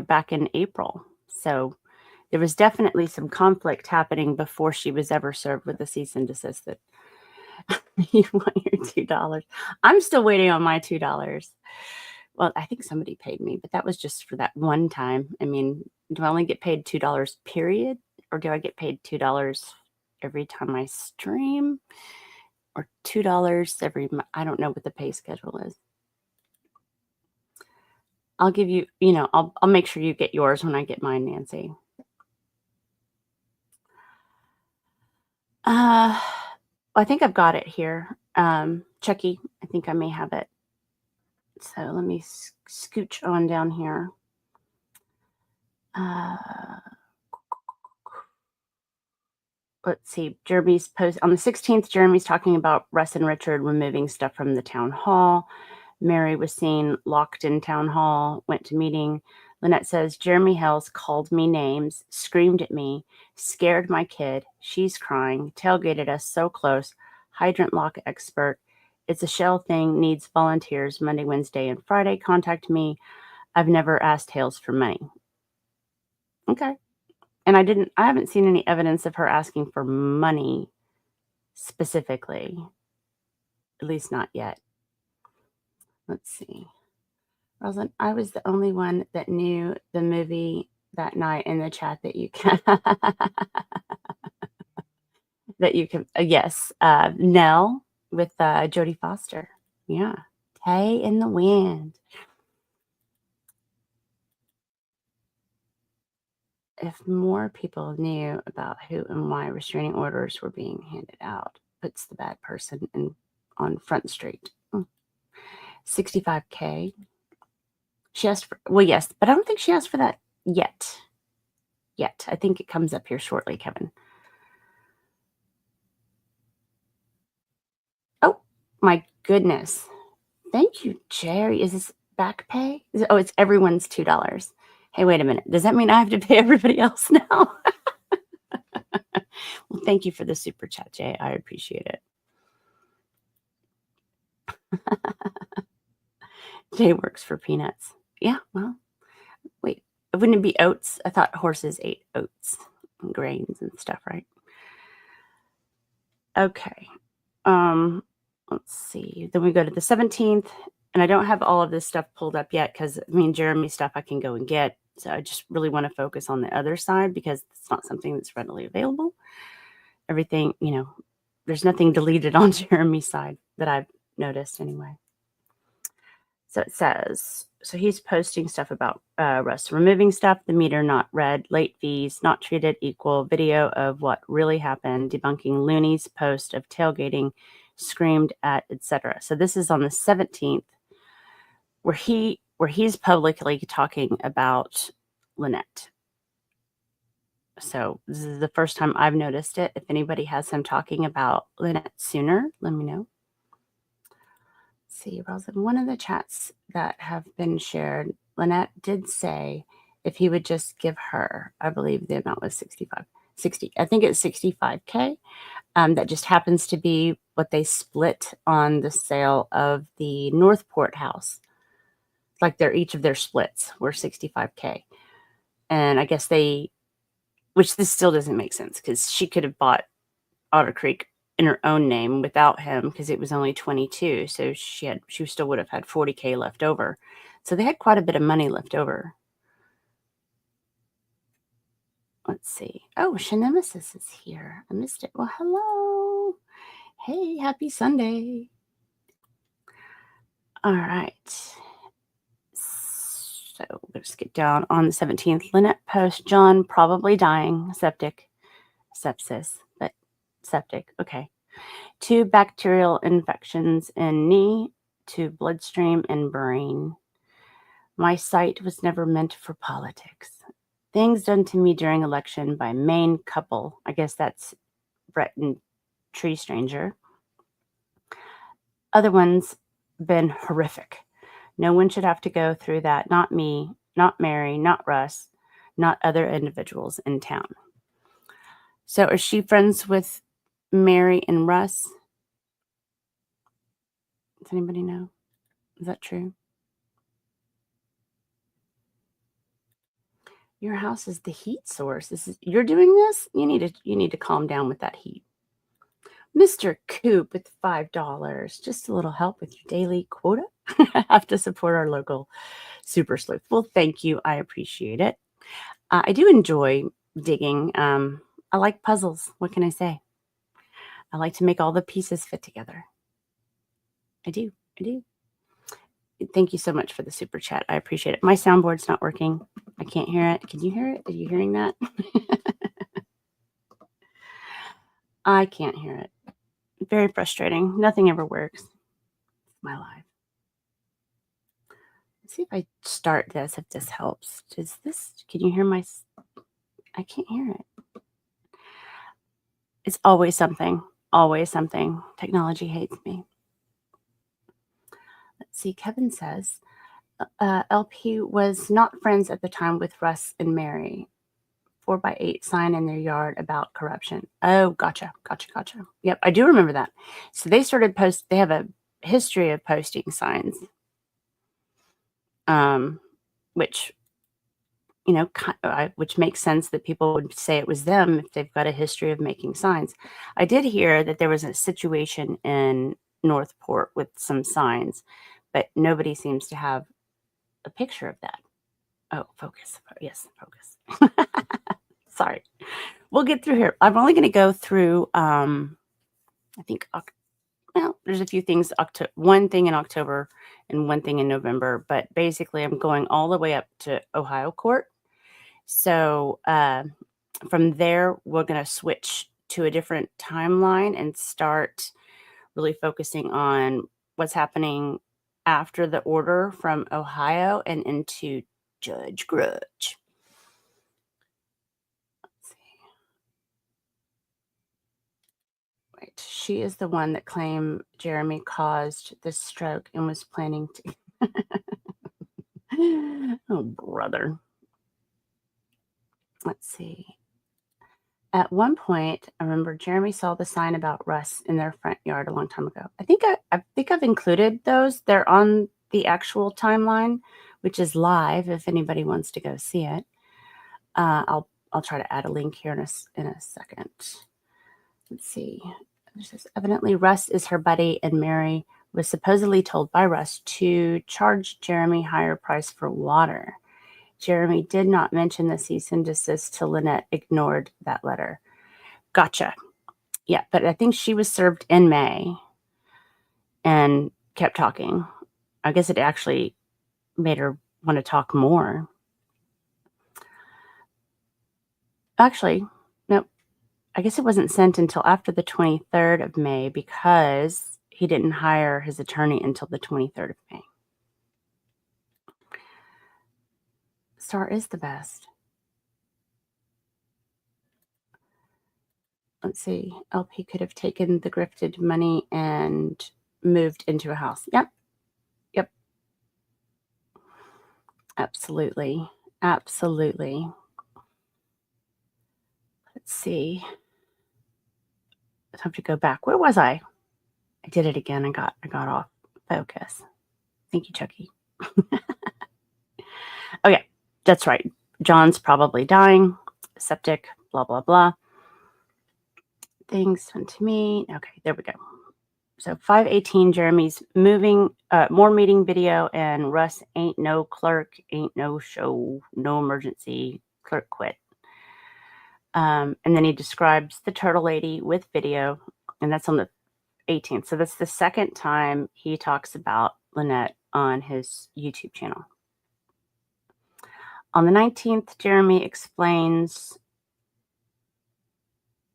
back in April? So there was definitely some conflict happening before she was ever served with a cease and desist that you want your $2. I'm still waiting on my $2. Well, I think somebody paid me, but that was just for that one time. I mean, do I only get paid $2 period? Or do I get paid $2 every time I stream? Or $2 every month? I don't know what the pay schedule is. I'll give you, I'll make sure you get yours when I get mine, Nancy. I think I've got it here. Chucky, I think I may have it. So let me scooch on down here. Let's see. Jeremy's post on the 16th. Jeremy's talking about Russ and Richard removing stuff from the town hall. Mary was seen locked in town hall, went to meeting. Lynette says, Jeremy Hales called me names, screamed at me, scared my kid. She's crying, tailgated us so close. Hydrant lock expert. It's a shell thing, needs volunteers Monday, Wednesday, and Friday. Contact me. I've never asked Hales for money. Okay. And I haven't seen any evidence of her asking for money specifically. At least not yet. Let's see. Rosalind, I was the only one that knew the movie that night in the chat that you can. Yes. Nell with Jodie Foster. Yeah. Hey in the wind. If more people knew about who and why restraining orders were being handed out, puts the bad person on Front Street. 65K. She asked for, well, yes, but I don't think she asked for that yet. I think it comes up here shortly, Kevin. Oh, my goodness. Thank you, Jerry. Is this back pay? Oh, it's everyone's $2. Hey, wait a minute. Does that mean I have to pay everybody else now? Well, thank you for the super chat, Jay. I appreciate it. Jay works for peanuts. Yeah, well, wait. Wouldn't it be oats? I thought horses ate oats and grains and stuff, right? Okay. Let's see. Then we go to the 17th, and I don't have all of this stuff pulled up yet because Jeremy's stuff I can go and get. So I just really want to focus on the other side because it's not something that's readily available. Everything, there's nothing deleted on Jeremy's side that I've noticed anyway. So it says, so he's posting stuff about Russ removing stuff, the meter not read, late fees, not treated equal, video of what really happened, debunking Looney's post of tailgating, screamed at, etc. So this is on the 17th, where he's publicly talking about Lynette. So this is the first time I've noticed it. If anybody has him talking about Lynette sooner, let me know. See, Rosa, in one of the chats that have been shared, Lynette did say if he would just give her, I believe the amount was 60. I think it's 65K. That just happens to be what they split on the sale of the Northport house. Like each of their splits were 65K. And I guess which this still doesn't make sense because she could have bought Otter Creek in her own name without him because it was only 22. So she still would have had 40K left over. So they had quite a bit of money left over. Let's see. Oh, Shanemesis is here. I missed it. Well, hello. Hey, happy Sunday. All right. So we'll just get down on the 17th. Lynette post, John probably dying, sepsis, but septic. Okay. 2 bacterial infections in knee, 2 bloodstream and brain. My site was never meant for politics. Things done to me during election by main couple. I guess that's Brett and Tree Stranger. Other ones been horrific. No one should have to go through that. Not me, not Mary, not Russ, not other individuals in town. So is she friends with Mary and Russ? Does anybody know? Is that true? Your house is the heat source. You're doing this? You need to calm down with that heat. Mr. Coop with $5. Just a little help with your daily quota. Have to support our local super sleuth. Well, thank you. I appreciate it. I do enjoy digging. I like puzzles. What can I say? I like to make all the pieces fit together. I do. Thank you so much for the super chat. I appreciate it. My soundboard's not working. I can't hear it. Can you hear it? Are you hearing that? I can't hear it. Very frustrating. Nothing ever works. My life. Let's see if I start this, if this helps. Can you hear I can't hear it. It's always something. Always something. Technology hates me. Let's see. Kevin says, LP was not friends at the time with Russ and Mary. 4x8 sign in their yard about corruption. Oh, gotcha. Yep, I do remember that. So they started they have a history of posting signs, which, which makes sense that people would say it was them if they've got a history of making signs. I did hear that there was a situation in Northport with some signs, but nobody seems to have a picture of that. Oh, focus. Yes, focus. Sorry. We'll get through here. I'm only going to go through, I think, there's a few things, one thing in October and one thing in November, but basically I'm going all the way up to Ohio court. So from there, we're going to switch to a different timeline and start really focusing on what's happening after the order from Ohio and into Judge Grudge. Let's see. Wait, she is the one that claimed Jeremy caused this stroke and was planning to. Oh, brother. Let's see. At one point, I remember Jeremy saw the sign about Russ in their front yard a long time ago. I think I've included those. They're on the actual timeline, which is live if anybody wants to go see it. I'll try to add a link here in a second. Let's see. It says, evidently, Russ is her buddy, and Mary was supposedly told by Russ to charge Jeremy higher price for water. Jeremy did not mention the cease and desist till Lynette ignored that letter. Gotcha. Yeah, but I think she was served in May and kept talking. I guess it actually made her want to talk more. Actually, no, I guess it wasn't sent until after the 23rd of May because he didn't hire his attorney until the 23rd of May. Star is the best. Let's see. LP could have taken the grifted money and moved into a house. Yep. Absolutely. Absolutely. Let's see. I have to go back. Where was I? I did it again. I got off focus. Thank you, Chucky. Oh, yeah. That's right. John's probably dying. Septic. Blah, blah, blah. Things sent to me. Okay, there we go. So 5:18, Jeremy's moving, more meeting video, and Russ ain't no clerk, ain't no show, no emergency, clerk quit. And then he describes the turtle lady with video, and that's on the 18th. So that's the second time he talks about Lynette on his YouTube channel. On the 19th, Jeremy explains,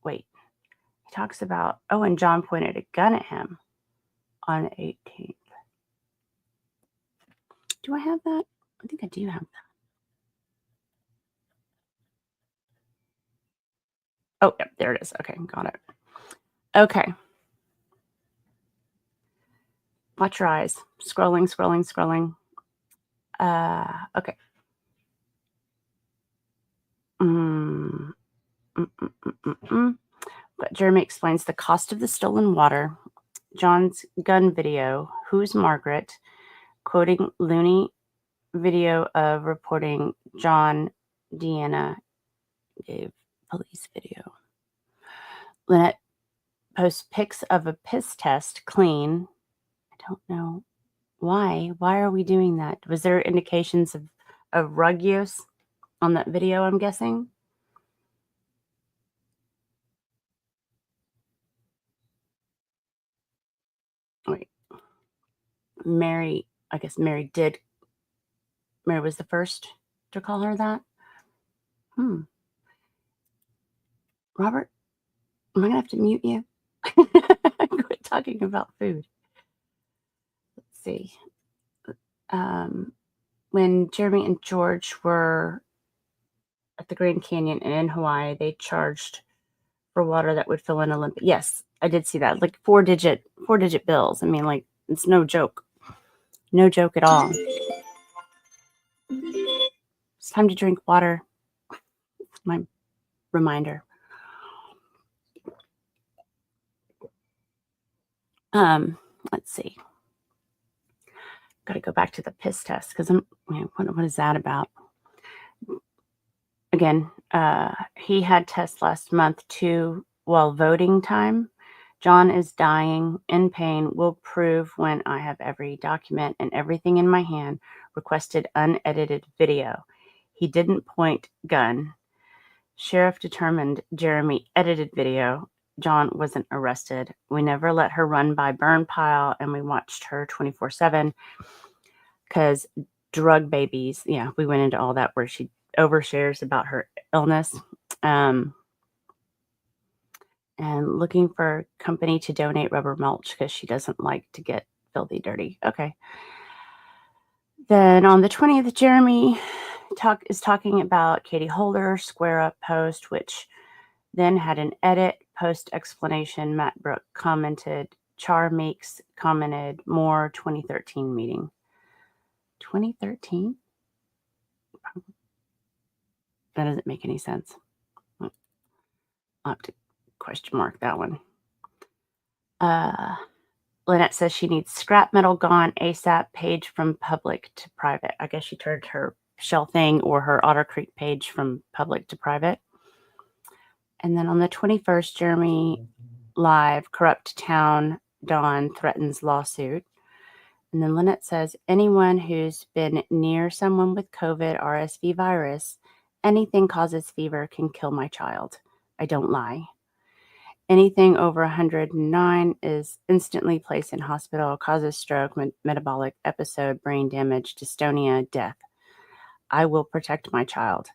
he talks about, and John pointed a gun at him on the 18th. Do I have that? I think I do have that. Oh, yep, there it is. Okay, got it. Okay. Watch your eyes. Scrolling. Okay. But Jeremy explains the cost of the stolen water, John's gun video, who's Margaret, quoting Looney video of reporting John Deanna gave police video. Lynette posts pics of a piss test clean. I don't know why. Why are we doing that? Was there indications of rug use on that video, I'm guessing? Wait. Mary was the first to call her that? Robert, am I going to have to mute you? Quit talking about food. Let's see. When Jeremy and George were at the Grand Canyon and in Hawaii, they charged for water that would fill an Olympic. Yes, I did see that. Like four digit bills. I mean, like, it's no joke. No joke at all. It's time to drink water. My reminder. Let's see. Got to go back to the piss test because what is that about? Again, he had tests last month too while voting time. John is dying, in pain, will prove when I have every document and everything in my hand, requested unedited video. He didn't point gun. Sheriff determined Jeremy edited video. John wasn't arrested. We never let her run by burn pile, and we watched her 24/7 because drug babies. Yeah, we went into all that where she overshares about her illness. And looking for company to donate rubber mulch because she doesn't like to get filthy dirty. Okay. Then on the 20th, Jeremy is talking about Katie Holder's Square Up post, which then had an edit post explanation. Matt Brooke commented, Char Meeks commented, more 2013 meeting. 2013? That doesn't make any sense. I'll have to question mark that one. Lynette says she needs scrap metal gone ASAP, page from public to private. I guess she turned her Shell thing or her Otter Creek page from public to private. And then on the 21st, Jeremy live, corrupt town, Dawn threatens lawsuit. And then Lynette says, anyone who's been near someone with COVID, RSV virus, anything causes fever can kill my child. I don't lie. Anything over 109 is instantly placed in hospital, causes stroke, metabolic episode, brain damage, dystonia, death. I will protect my child.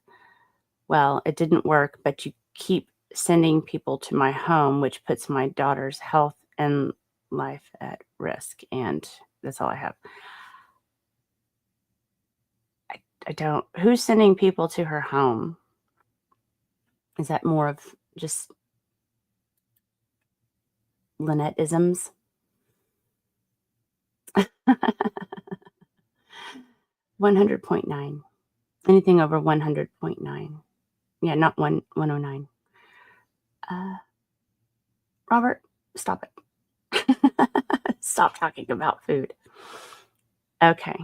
Well, it didn't work, but you keep sending people to my home, which puts my daughter's health and life at risk. And that's all I have. I don't. Who's sending people to her home? Is that more of just Lynette-isms? 100.9. Anything over 100.9. Yeah, not 109. Robert, stop it. Stop talking about food. Okay.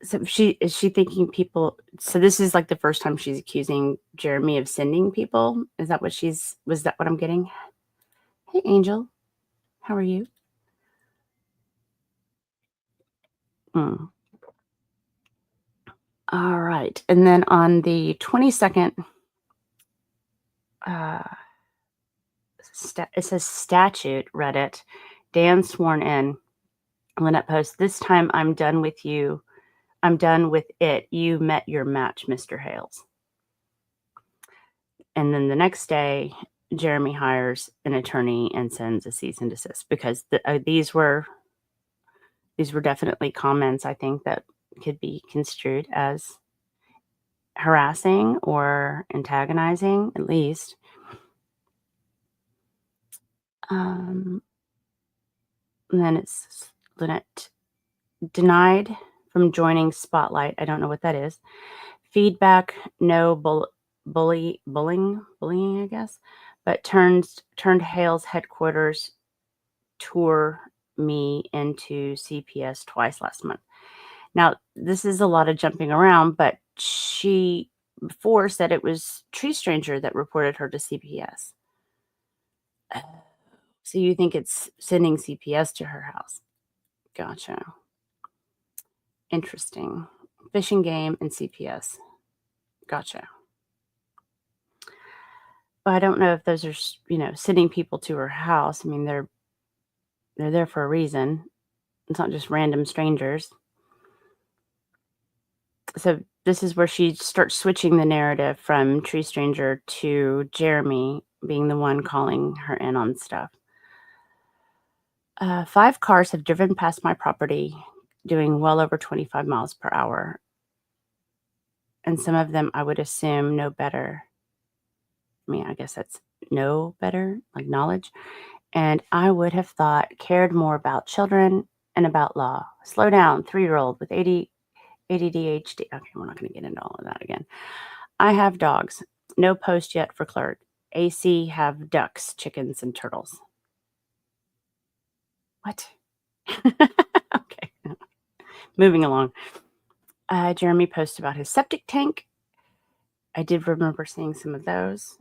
So is she thinking people, so this is like the first time she's accusing Jeremy of sending people? Is that what was that what I'm getting? Hey, Angel, how are you? All right. And then on the 22nd, it says statute, Reddit, Dan sworn in. Lynette posts, this time I'm done with you. I'm done with it. You met your match, Mr. Hales. And then the next day, Jeremy hires an attorney and sends a cease and desist because these were definitely comments I think that could be construed as harassing or antagonizing, at least. And then it's Lynette denied from joining Spotlight. I don't know what that is. Feedback, no bullying, I guess, but turned Hale's headquarters tour me into CPS twice last month. Now, this is a lot of jumping around, but she before said it was Tree Stranger that reported her to CPS. So you think it's sending CPS to her house? Gotcha. Interesting. Fish and Game and CPS. Gotcha. But I don't know if those are, sending people to her house. I mean, they're there for a reason. It's not just random strangers. So this is where she starts switching the narrative from Tree Stranger to Jeremy being the one calling her in on stuff. 5 cars have driven past my property doing well over 25 miles per hour. And some of them I would assume know better. I mean, I guess that's know better, like knowledge. And I would have thought cared more about children and about law. Slow down, 3-year-old with ADHD. Okay, we're not going to get into all of that again. I have dogs. No post yet for clerk. AC have ducks, chickens, and turtles. What? Okay. Moving along. Jeremy posted about his septic tank. I did remember seeing some of those.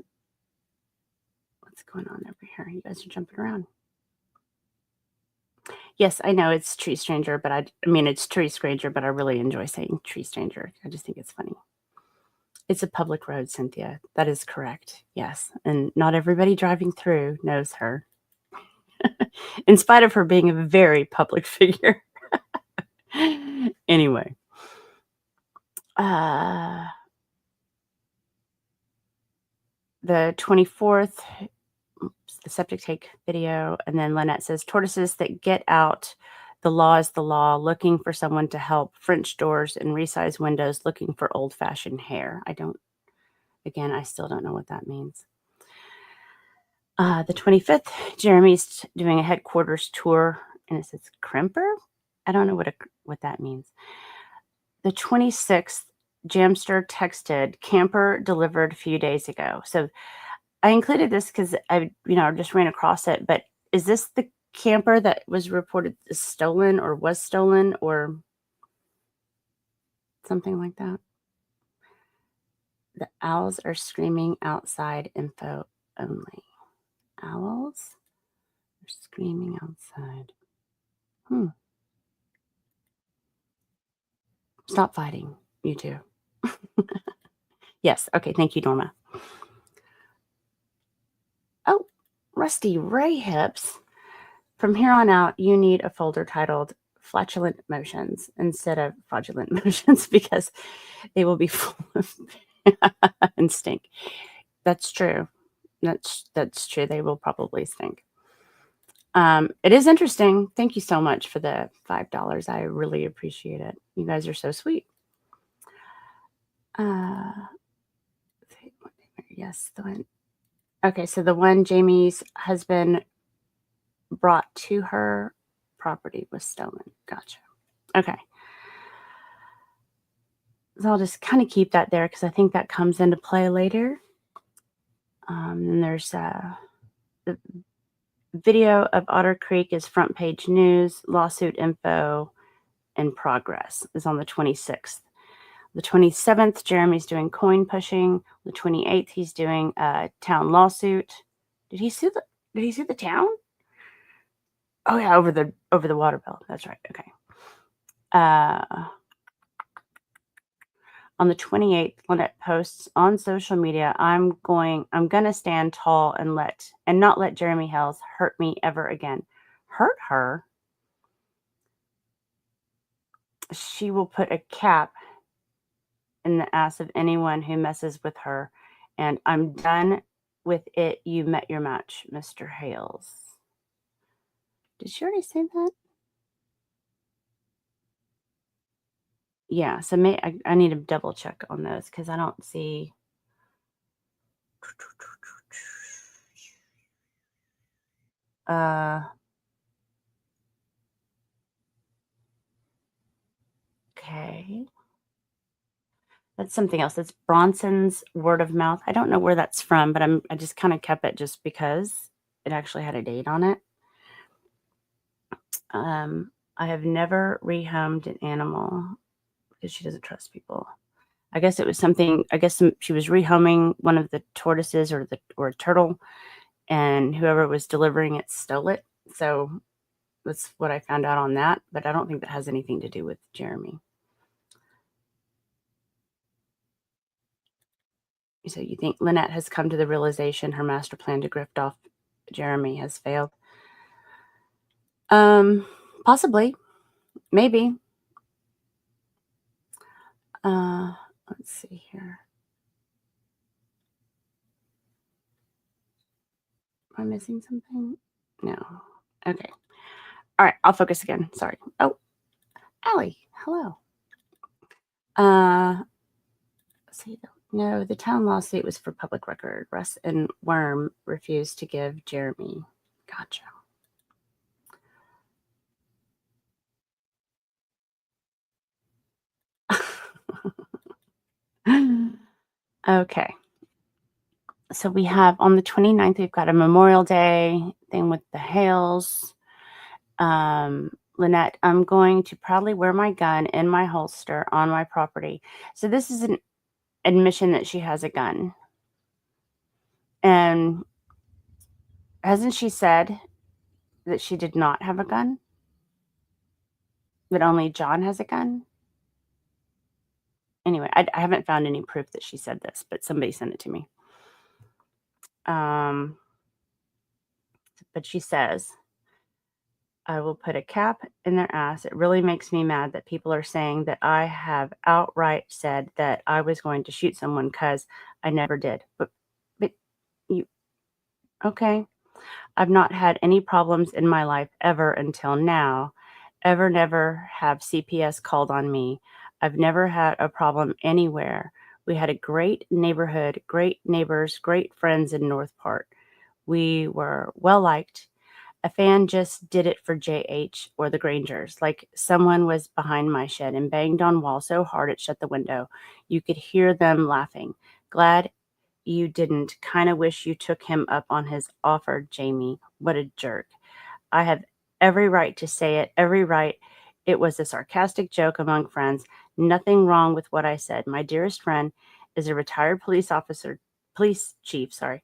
What's going on over here? You guys are jumping around. Yes, I know it's Tree Stranger, but it's Tree Stranger, but I really enjoy saying Tree Stranger. I just think it's funny. It's a public road, Cynthia. That is correct. Yes. And not everybody driving through knows her, in spite of her being a very public figure. Anyway. The 24th, the septic tank video. And then Lynette says, tortoises that get out. The law is the law. Looking for someone to help. French doors and resized windows. Looking for old-fashioned hair. I still don't know what that means. The 25th, Jeremy's doing a headquarters tour, and it says crimper. I don't know what that means. The 26th, Jamster texted, camper delivered a few days ago. So I included this because I just ran across it. But is this the camper that was reported stolen or was stolen or something like that? The owls are screaming outside, info only. Owls are screaming outside. Stop fighting, you two. Yes. Okay. Thank you, Norma. Oh, Rusty Ray Hips. From here on out, you need a folder titled Flatulent Motions instead of Fraudulent Motions because they will be full of and stink. That's true. That's true. They will probably stink. It is interesting. Thank you so much for the $5. I really appreciate it. You guys are so sweet. Yes, the one. Okay, so the one Jamie's husband brought to her property was stolen. Gotcha. Okay. So I'll just kind of keep that there because I think that comes into play later. And there's the video of Otter Creek is front page news. Lawsuit info in progress is on the 26th. The 27th, Jeremy's doing coin pushing. The 28th, he's doing a town lawsuit. Did he sue the town? Oh yeah, over the water bill. That's right. Okay. On the 28th, Lynette posts on social media, I'm gonna stand tall and not let Jeremy Hells hurt me ever again. Hurt her? She will put a cap in the ass of anyone who messes with her. And I'm done with it. You met your match, Mr. Hales. Did she already say that? Yeah, so I need to double check on those because I don't see. Okay. That's something else. That's Bronson's word of mouth. I don't know where that's from, but I just kind of kept it just because it actually had a date on it. I have never rehomed an animal because she doesn't trust people. I guess it was something. I guess she was rehoming one of the tortoises or a turtle, and whoever was delivering it stole it. So that's what I found out on that. But I don't think that has anything to do with Jeremy. So you think Lynette has come to the realization her master plan to grift off Jeremy has failed? Possibly. Maybe. Let's see here. Am I missing something? No. Okay. All right. I'll focus again. Sorry. Oh, Allie. Hello. Let's see. No, the town lawsuit was for public record. Russ and Worm refused to give Jeremy. Gotcha. Okay. So we have on the 29th, we've got a Memorial Day thing with the Hales. Lynette, I'm going to proudly wear my gun in my holster on my property. So this is an admission that she has a gun. And hasn't she said that she did not have a gun? That only John has a gun? Anyway, I haven't found any proof that she said this, but somebody sent it to me. But she says, I will put a cap in their ass. It really makes me mad that people are saying that I have outright said that I was going to shoot someone because I never did. But you, okay. I've not had any problems in my life ever until now. Ever never have CPS called on me. I've never had a problem anywhere. We had a great neighborhood, great neighbors, great friends in Northport. We were well liked. A fan just did it for JH or the Grangers. Like someone was behind my shed and banged on wall so hard it shut the window. You could hear them laughing. Glad you didn't. Kind of wish you took him up on his offer, Jamie. What a jerk. I have every right to say it, every right. It was a sarcastic joke among friends. Nothing wrong with what I said. My dearest friend is a retired police chief, sorry.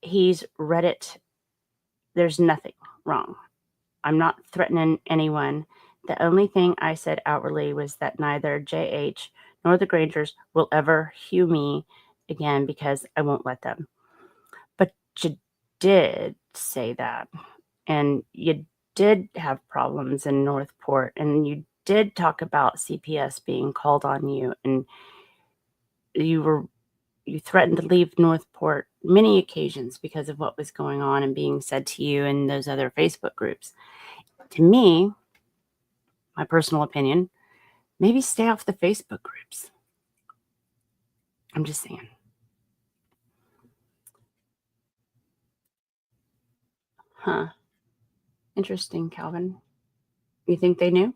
He's read it. There's nothing wrong. I'm not threatening anyone. The only thing I said outwardly was that neither JH nor the Grangers will ever hew me again because I won't let them. But you did say that, and you did have problems in Northport, and you did talk about CPS being called on you, and you threatened to leave Northport many occasions because of what was going on and being said to you in those other Facebook groups. To me, my personal opinion, maybe stay off the Facebook groups. I'm just saying. Huh. Interesting, Calvin. You think they knew?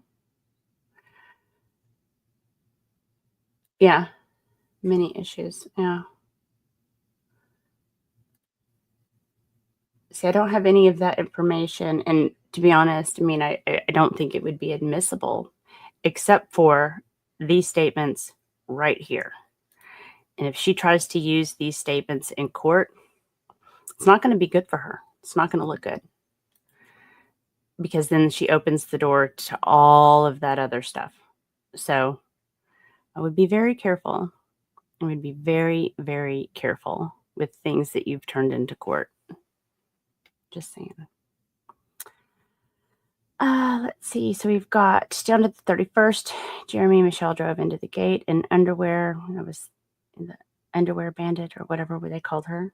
Yeah. Many issues. Yeah. See, I don't have any of that information. And to be honest, I mean, I don't think it would be admissible except for these statements right here. And if she tries to use these statements in court, it's not going to be good for her. It's not going to look good. Because then she opens the door to all of that other stuff. So I would be very careful. I would be very, very careful with things that you've turned into court. Just saying. Let's see. So we've got down to the 31st. Jeremy and Michelle drove into the gate in underwear. I was in the underwear bandit or whatever they called her.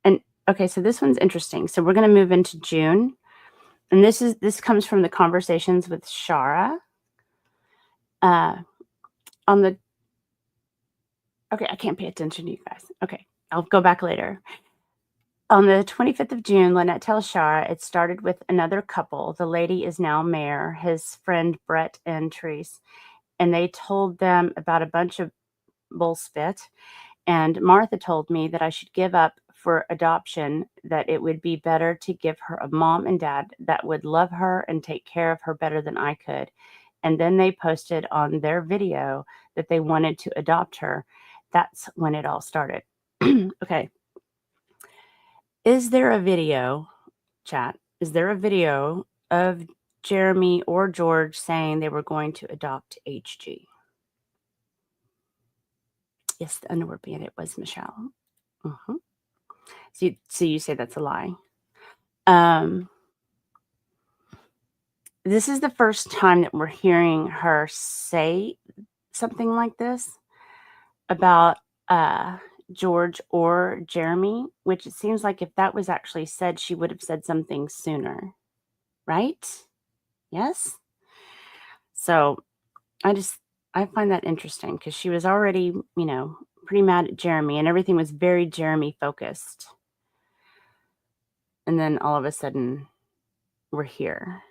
And okay, so this one's interesting. So we're going to move into June. And this comes from the conversations with Shara. Okay, I can't pay attention to you guys. Okay, I'll go back later. On the 25th of June, Lynette tells Shara it started with another couple. The lady is now mayor, his friend Brett and Therese. And they told them about a bunch of bullspit. And Martha told me that I should give up for adoption, that it would be better to give her a mom and dad that would love her and take care of her better than I could. And then they posted on their video that they wanted to adopt her. That's when it all started. Okay. Is there a video, chat? Is there a video of Jeremy or George saying they were going to adopt HG? Yes, the underwear bandit was Michelle. Mm-hmm. So you say that's a lie. This is the first time that we're hearing her say something like this about George or Jeremy, which it seems like if that was actually said, she would have said something sooner, right? Yes? So I find that interesting because she was already, pretty mad at Jeremy and everything was very Jeremy focused. And then all of a sudden, we're here.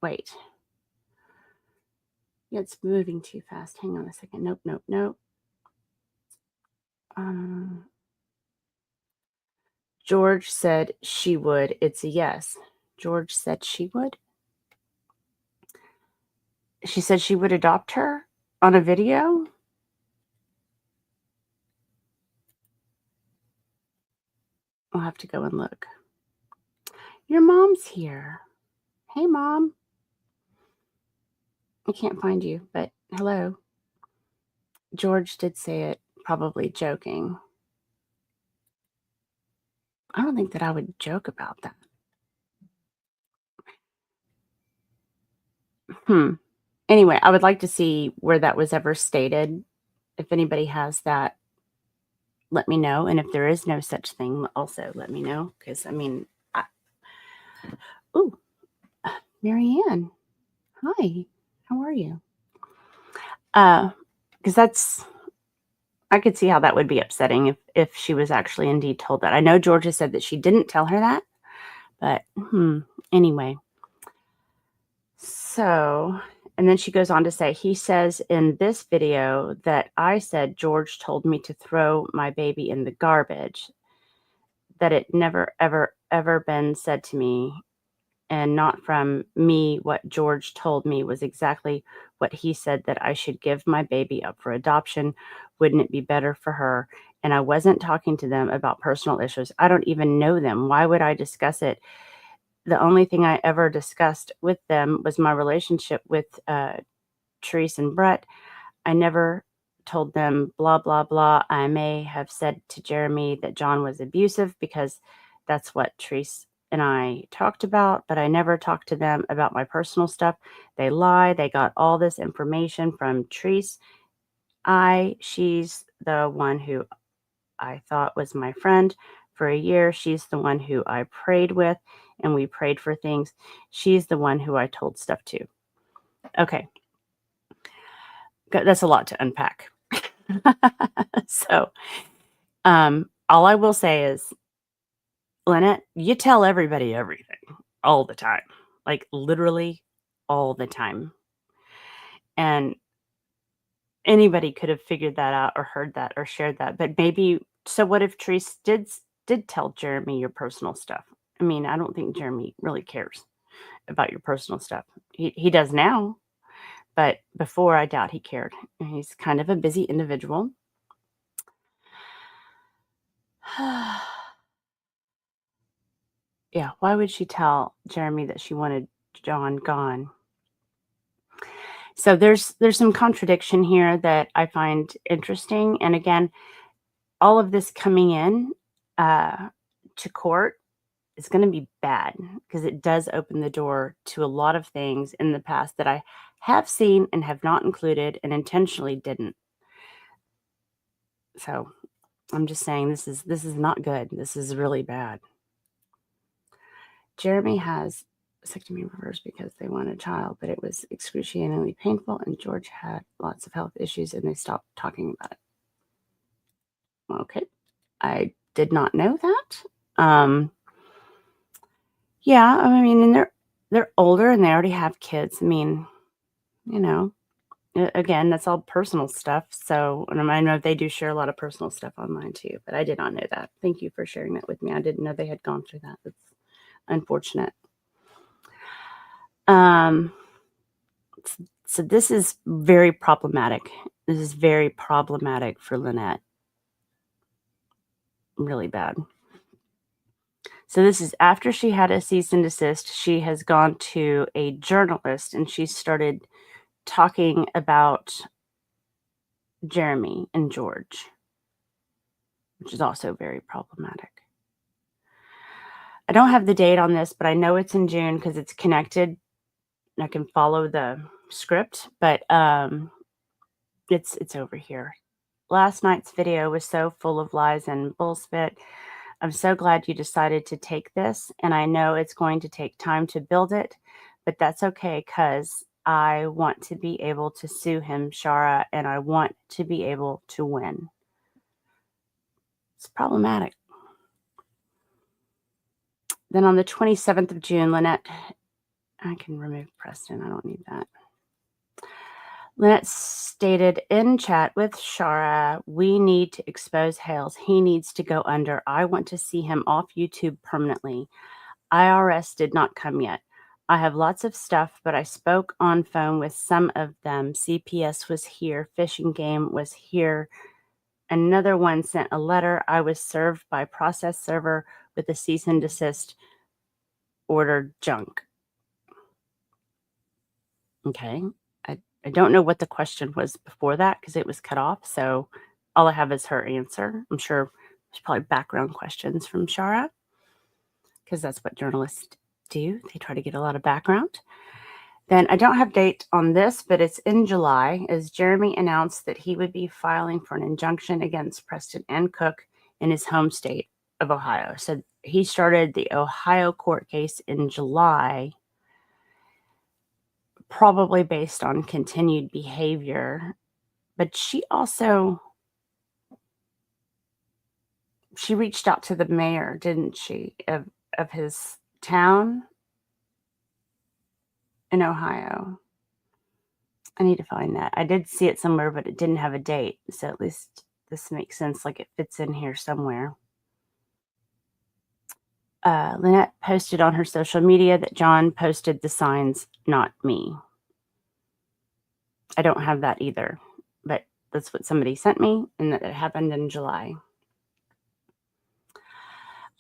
Wait. Yeah, it's moving too fast. Hang on a second. Nope. George said she would. It's a yes. George said she would. She said she would adopt her on a video. I'll have to go and look. Your mom's here. Hey, Mom. I can't find you, but hello. George did say it, probably joking. I don't think that I would joke about that. Anyway, I would like to see where that was ever stated. If anybody has that, let me know. And if there is no such thing, also let me know. Because, ooh, Marianne. Hi. How are you? Because I could see how that would be upsetting if she was actually indeed told that. I know Georgia said that she didn't tell her that, but anyway. So, and then she goes on to say, he says in this video that I said George told me to throw my baby in the garbage, that it never, ever, ever been said to me, and not from me. What George told me was exactly what he said, that I should give my baby up for adoption. Wouldn't it be better for her? And I wasn't talking to them about personal issues. I don't even know them. Why would I discuss it? The only thing I ever discussed with them was my relationship with Therese and Brett. I never told them blah, blah, blah. I may have said to Jeremy that John was abusive because that's what Therese and I talked about, but I never talked to them about my personal stuff. They lie. They got all this information from Therese. She's the one who I thought was my friend for a year. She's the one who I prayed with, and we prayed for things. She's the one who I told stuff to. Okay. That's a lot to unpack. So, all I will say is, Lynette, you tell everybody everything all the time, like literally all the time. And anybody could have figured that out or heard that or shared that. But maybe, so what if Therese did tell Jeremy your personal stuff? I mean, I don't think Jeremy really cares about your personal stuff. He does now, but before, I doubt he cared. He's kind of a busy individual. Yeah, why would she tell Jeremy that she wanted John gone? So there's some contradiction here that I find interesting. And again, all of this coming in to court is going to be bad because it does open the door to a lot of things in the past that I have seen and have not included and intentionally didn't. So I'm just saying this is not good. This is really bad. Jeremy has vasectomy reversed because they want a child, but it was excruciatingly painful, and George had lots of health issues, and they stopped talking about it. Okay. I did not know that. Yeah, I mean, and they're older and they already have kids. I mean, again, that's all personal stuff. So, and I know they do share a lot of personal stuff online too, but I did not know that. Thank you for sharing that with me. I didn't know they had gone through that. That's unfortunate. So this is very problematic. This is very problematic for Lynette. Really bad. So this is after she had a cease and desist. She has gone to a journalist and she started talking about Jeremy and George, which is also very problematic. I don't have the date on this, but I know it's in June because it's connected. I can follow the script, but it's over here. Last night's video was so full of lies and bullshit. I'm so glad you decided to take this, and I know it's going to take time to build it, but that's okay because I want to be able to sue him, Shara, and I want to be able to win. It's problematic. Then on the 27th of June, Lynette, I can remove Preston. I don't need that. Lynette stated in chat with Shara, we need to expose Hales. He needs to go under. I want to see him off YouTube permanently. IRS did not come yet. I have lots of stuff, but I spoke on phone with some of them. CPS was here. Fishing Game was here. Another one sent a letter. I was served by process server with a cease and desist order junk. Okay. I don't know what the question was before that because it was cut off. So all I have is her answer. I'm sure there's probably background questions from Shara because that's what journalists do. They try to get a lot of background. Then I don't have date on this, but it's in July as Jeremy announced that he would be filing for an injunction against Preston and Cook in his home state of Ohio. So he started the Ohio court case in July, probably based on continued behavior. But she reached out to the mayor, didn't she, of his town in Ohio. I need to find that. I did see it somewhere, but it didn't have a date. So at least this makes sense, like it fits in here somewhere. Lynette posted on her social media that John posted the signs, not me. I don't have that either, but that's what somebody sent me, and that it happened in July.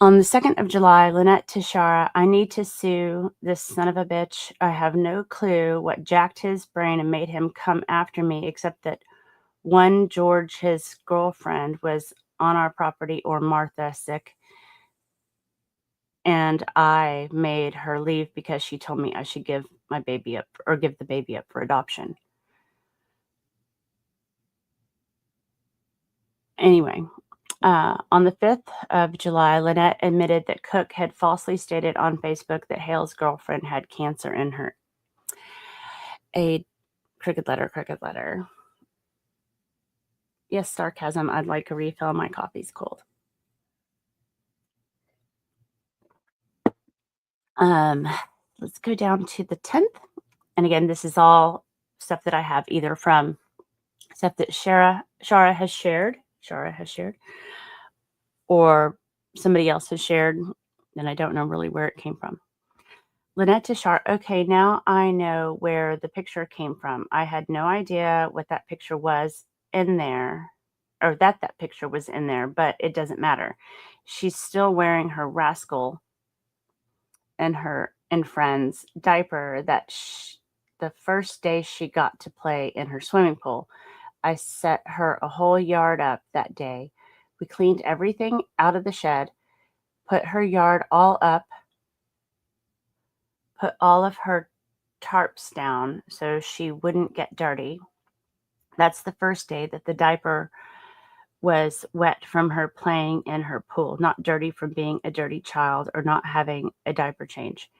On the 2nd of July, Lynette to Shara, I need to sue this son of a bitch. I have no clue what jacked his brain and made him come after me, except that one, George, his girlfriend, was on our property, or Martha, sick, and I made her leave because she told me I should give my baby up or give the baby up for adoption. Anyway, on the 5th of July, Lynette admitted that Cook had falsely stated on Facebook that Hale's girlfriend had cancer in her. A crooked letter. Yes, sarcasm. I'd like a refill. My coffee's cold. Let's go down to the 10th. And again, this is all stuff that I have either from stuff that Shara has shared, or somebody else has shared, and I don't know really where it came from. Lynette to Shara, okay, now I know where the picture came from. I had no idea what that picture was in there, or that picture was in there, but it doesn't matter. She's still wearing her Rascal and Friends diaper that the first day she got to play in her swimming pool. I set her a whole yard up that day. We cleaned everything out of the shed, put her yard all up, put all of her tarps down so she wouldn't get dirty. That's the first day that the diaper was wet from her playing in her pool, not dirty from being a dirty child or not having a diaper change.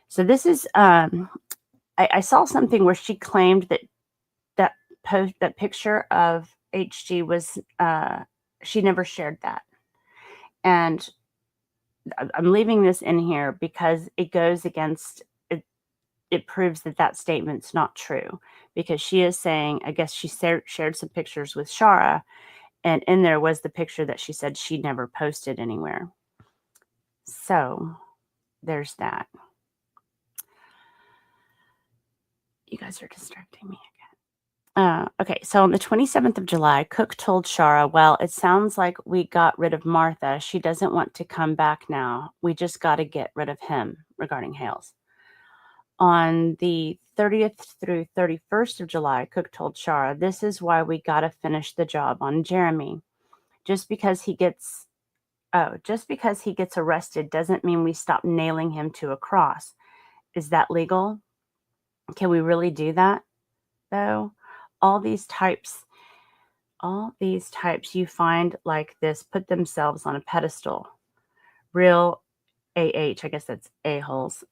So this is, I saw something where she claimed that picture of HG was, she never shared that. And I'm leaving this in here because it goes against, it proves that statement's not true, because she is saying, I guess she shared some pictures with Shara, and in there was the picture that she said she never posted anywhere. So there's that. You guys are distracting me again. Okay, so on the 27th of July, Cook told Shara, well, it sounds like we got rid of Martha. She doesn't want to come back now. We just got to get rid of him, regarding Hales. On the 30th through 31st of July, Cook told Shara, this is why we got to finish the job on Jeremy. Just because he gets arrested doesn't mean we stop nailing him to a cross. Is that legal? Can we really do that, though? All these types you find like this put themselves on a pedestal. Real I guess that's a-holes.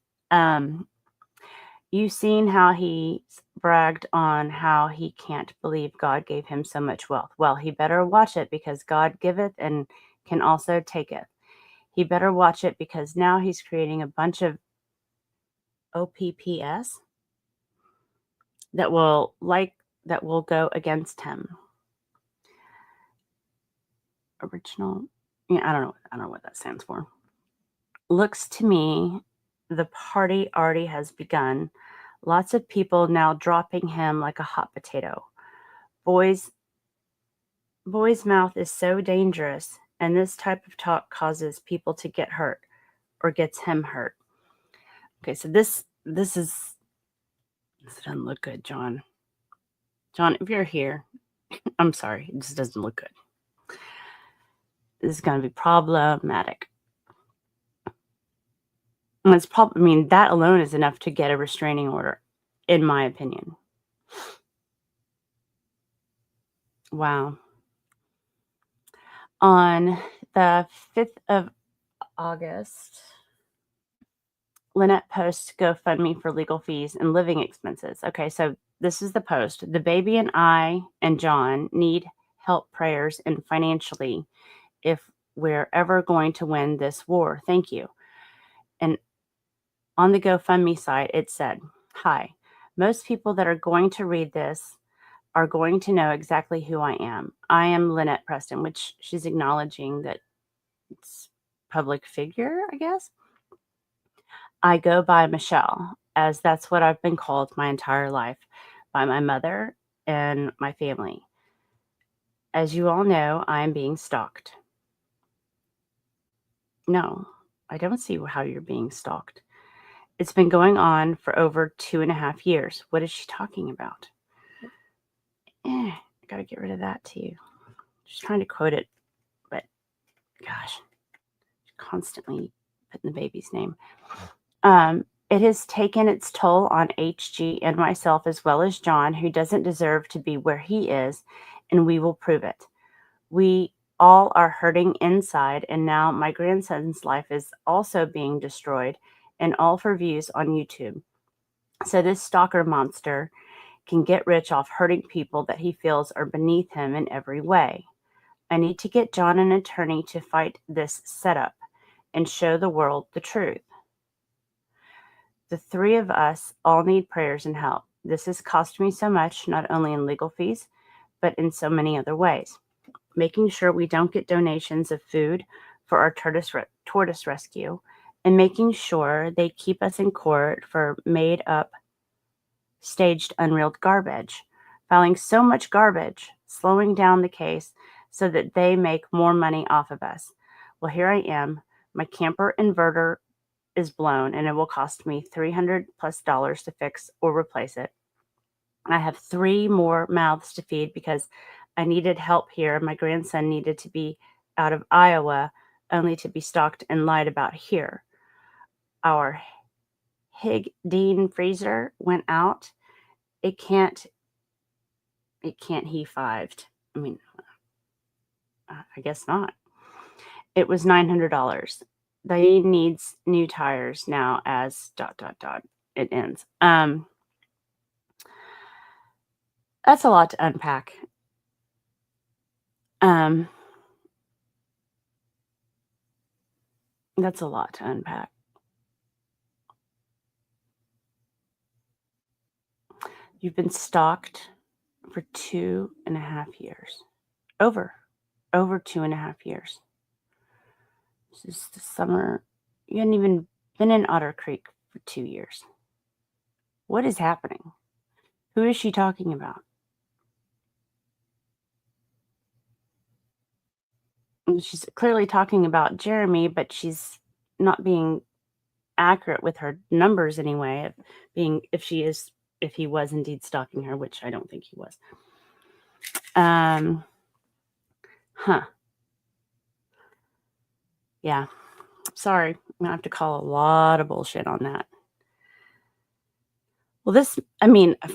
You've seen how he bragged on how he can't believe God gave him so much wealth. Well, he better watch it, because God giveth and can also taketh. He better watch it, because now he's creating a bunch of OPPS that will go against him. Original. Yeah, I don't know what that stands for. Looks to me the party already has begun. Lots of people now dropping him like a hot potato. Boy's mouth is so dangerous, and this type of talk causes people to get hurt, or gets him hurt. Okay, so this is This doesn't look good, John. John, if you're here, I'm sorry. It just doesn't look good. This is going to be problematic. And it's I mean, that alone is enough to get a restraining order, in my opinion. Wow. On the 5th of August, Lynette posts GoFundMe for legal fees and living expenses. Okay, so this is the post. The baby and I and John need help, prayers, and financially if we're ever going to win this war. Thank you. And on the GoFundMe site, it said, "Hi, most people that are going to read this are going to know exactly who I am. I am Lynette Preston," which she's acknowledging that it's public figure, I guess. "I go by Michelle, as that's what I've been called my entire life by my mother and my family. As you all know, I am being stalked." No, I don't see how you're being stalked. "It's been going on for over 2.5 years. What is she talking about? I gotta get rid of that too. She's trying to quote it, but gosh, constantly putting the baby's name. It has taken its toll on HG and myself, as well as John, who doesn't deserve to be where he is, and we will prove it. We all are hurting inside, and now my grandson's life is also being destroyed, and all for views on YouTube. So this stalker monster can get rich off hurting people that he feels are beneath him in every way. I need to get John an attorney to fight this setup and show the world the truth. The three of us all need prayers and help. This has cost me so much, not only in legal fees, but in so many other ways. Making sure we don't get donations of food for our tortoise rescue, and making sure they keep us in court for made up, staged, unreal garbage. Filing so much garbage, slowing down the case so that they make more money off of us. Well, here I am. My camper inverter is blown, and it will cost me $300+ to fix or replace it. I have 3 more mouths to feed because I needed help here. My grandson needed to be out of Iowa, only to be stalked and lied about here. Our Hig Dean freezer went out. It can't he fived. I mean, I guess not. It was $900. They needs new tires now as ... It ends. That's a lot to unpack. That's a lot to unpack. You've been stalked for 2.5 years. Over 2.5 years. This is the summer. You hadn't even been in Otter Creek for 2 years. What is happening? Who is she talking about? She's clearly talking about Jeremy, but she's not being accurate with her numbers anyway. If he was indeed stalking her, which I don't think he was. Yeah. Sorry. I'm gonna have to call a lot of bullshit on that. Well,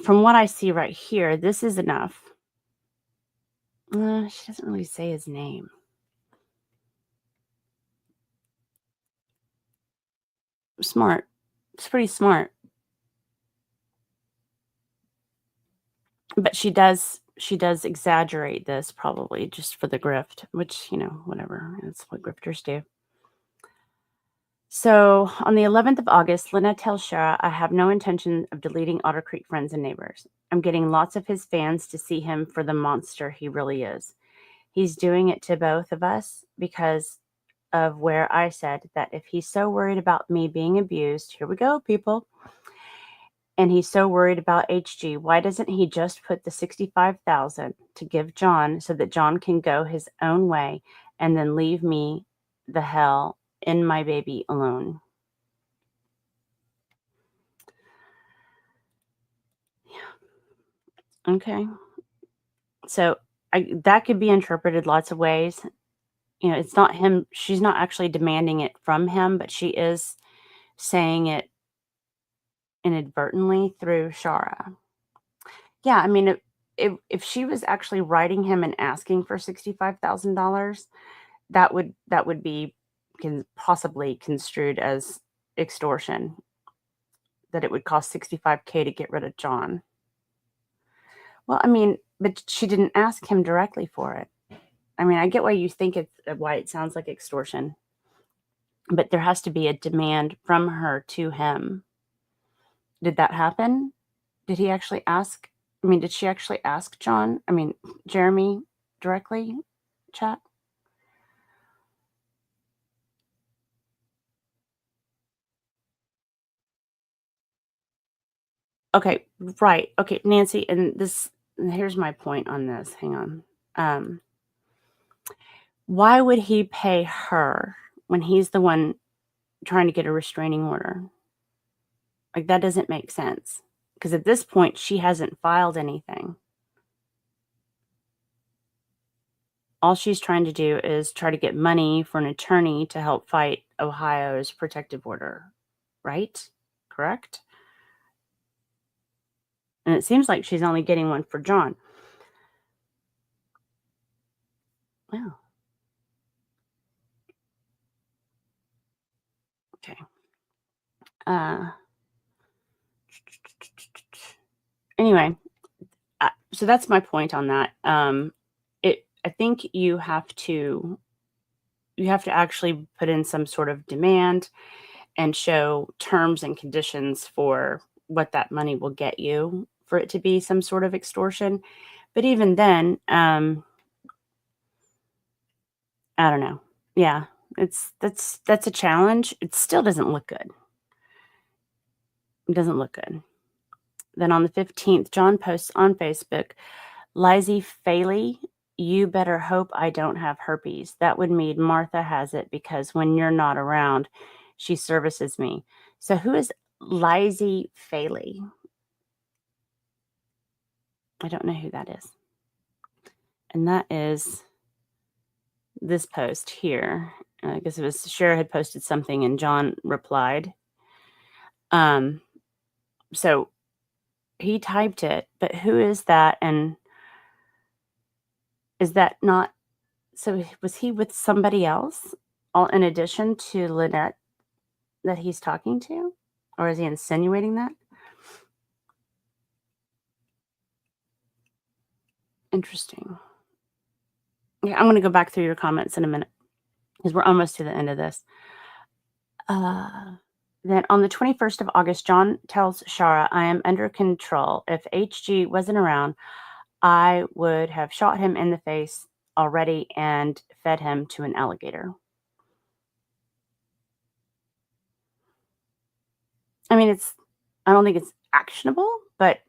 from what I see right here, this is enough. She doesn't really say his name. Smart. It's pretty smart. But she does exaggerate this probably just for the grift, which, whatever. That's what grifters do. So on the 11th of August, Lynette tells Shara, "I have no intention of deleting Otter Creek friends and neighbors. I'm getting lots of his fans to see him for the monster he really is. He's doing it to both of us because of where I said that if he's so worried about me being abused," here we go, people, "and he's so worried about HG, why doesn't he just put the $65,000 to give John so that John can go his own way and then leave me the hell and my baby alone?" Okay. So that could be interpreted lots of ways. It's not him. She's not actually demanding it from him, but she is saying it inadvertently through Shara. Yeah, I mean, if she was actually writing him and asking for $65,000, that would be possibly construed as extortion. That it would cost 65K to get rid of John. Well, I mean, but she didn't ask him directly for it. I mean, I get why you think it's why it sounds like extortion, but there has to be a demand from her to him. Did that happen? Did he actually ask? I mean, did she actually ask Jeremy directly? Chat? Okay, right. Okay, Nancy, and here's my point on this. Hang on. Um, why would he pay her when he's the one trying to get a restraining order? Like, that doesn't make sense. Because at this point, she hasn't filed anything. All she's trying to do is try to get money for an attorney to help fight Ohio's protective order, right? Correct? And it seems like she's only getting one for John. Wow. Okay. Anyway, so that's my point on that. I think you have to actually put in some sort of demand and show terms and conditions for what that money will get you for it to be some sort of extortion. But even then, I don't know. Yeah, that's a challenge. It still doesn't look good. It doesn't look good. Then on the 15th, John posts on Facebook, Lizzie Faley, you better hope I don't have herpes. That would mean Martha has it because when you're not around, she services me. So who is Lizzie Faley? I don't know who that is. And that is this post here. I guess it was Shara had posted something and John replied. So he typed it, but who is that? And is that not, so was he with somebody else all in addition to Lynette that he's talking to? Or is he insinuating that? Interesting. Yeah, I'm going to go back through your comments in a minute because we're almost to the end of this. Then on the 21st of August, John tells Shara, I am under control. If HG wasn't around, I would have shot him in the face already and fed him to an alligator. I mean, I don't think it's actionable, but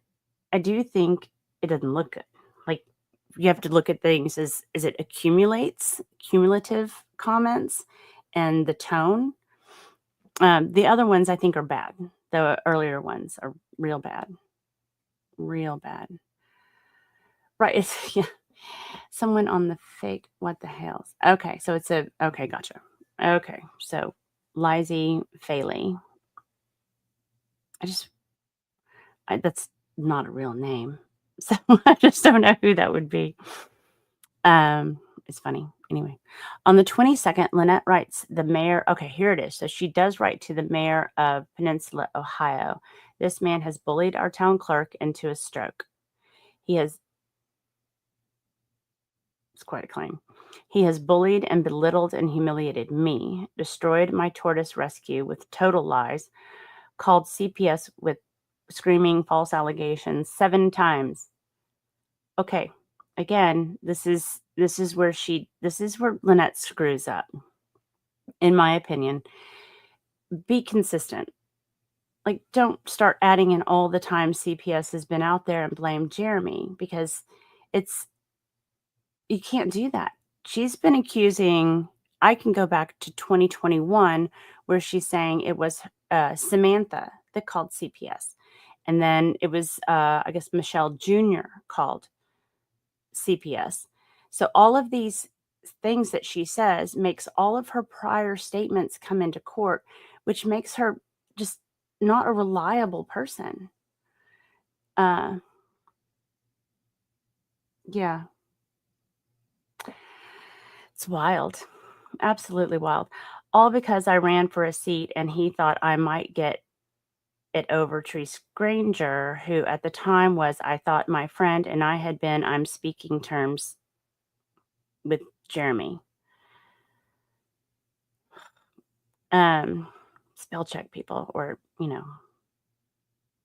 I do think it doesn't look good. Like, you have to look at things as it cumulative comments and the tone. The other ones I think are bad. The earlier ones are real bad. Real bad. Right. It's, yeah. Someone on the fake, what the hell? Okay. So okay, gotcha. Okay. So Lizzie Faley. That's not a real name. So I just don't know who that would be. It's funny. Anyway, on the 22nd, Lynette writes the mayor. Okay, here it is. So she does write to the mayor of Peninsula, Ohio. This man has bullied our town clerk into a stroke. It's quite a claim. He has bullied and belittled and humiliated me, destroyed my tortoise rescue with total lies, called CPS with screaming false allegations 7 times. Okay, again, this is where Lynette screws up, in my opinion. Be consistent. Like, don't start adding in all the time CPS has been out there and blame Jeremy, because you can't do that. She's been accusing, I can go back to 2021 where she's saying it was Samantha that called CPS. And then it was, I guess, Michelle Jr. called CPS. So all of these things that she says makes all of her prior statements come into court, which makes her just not a reliable person. Yeah. It's wild. Absolutely wild. All because I ran for a seat and he thought I might get it over Treese Granger, who at the time was, I thought, my friend, and I had been, I'm speaking terms with Jeremy. Spell check people, or,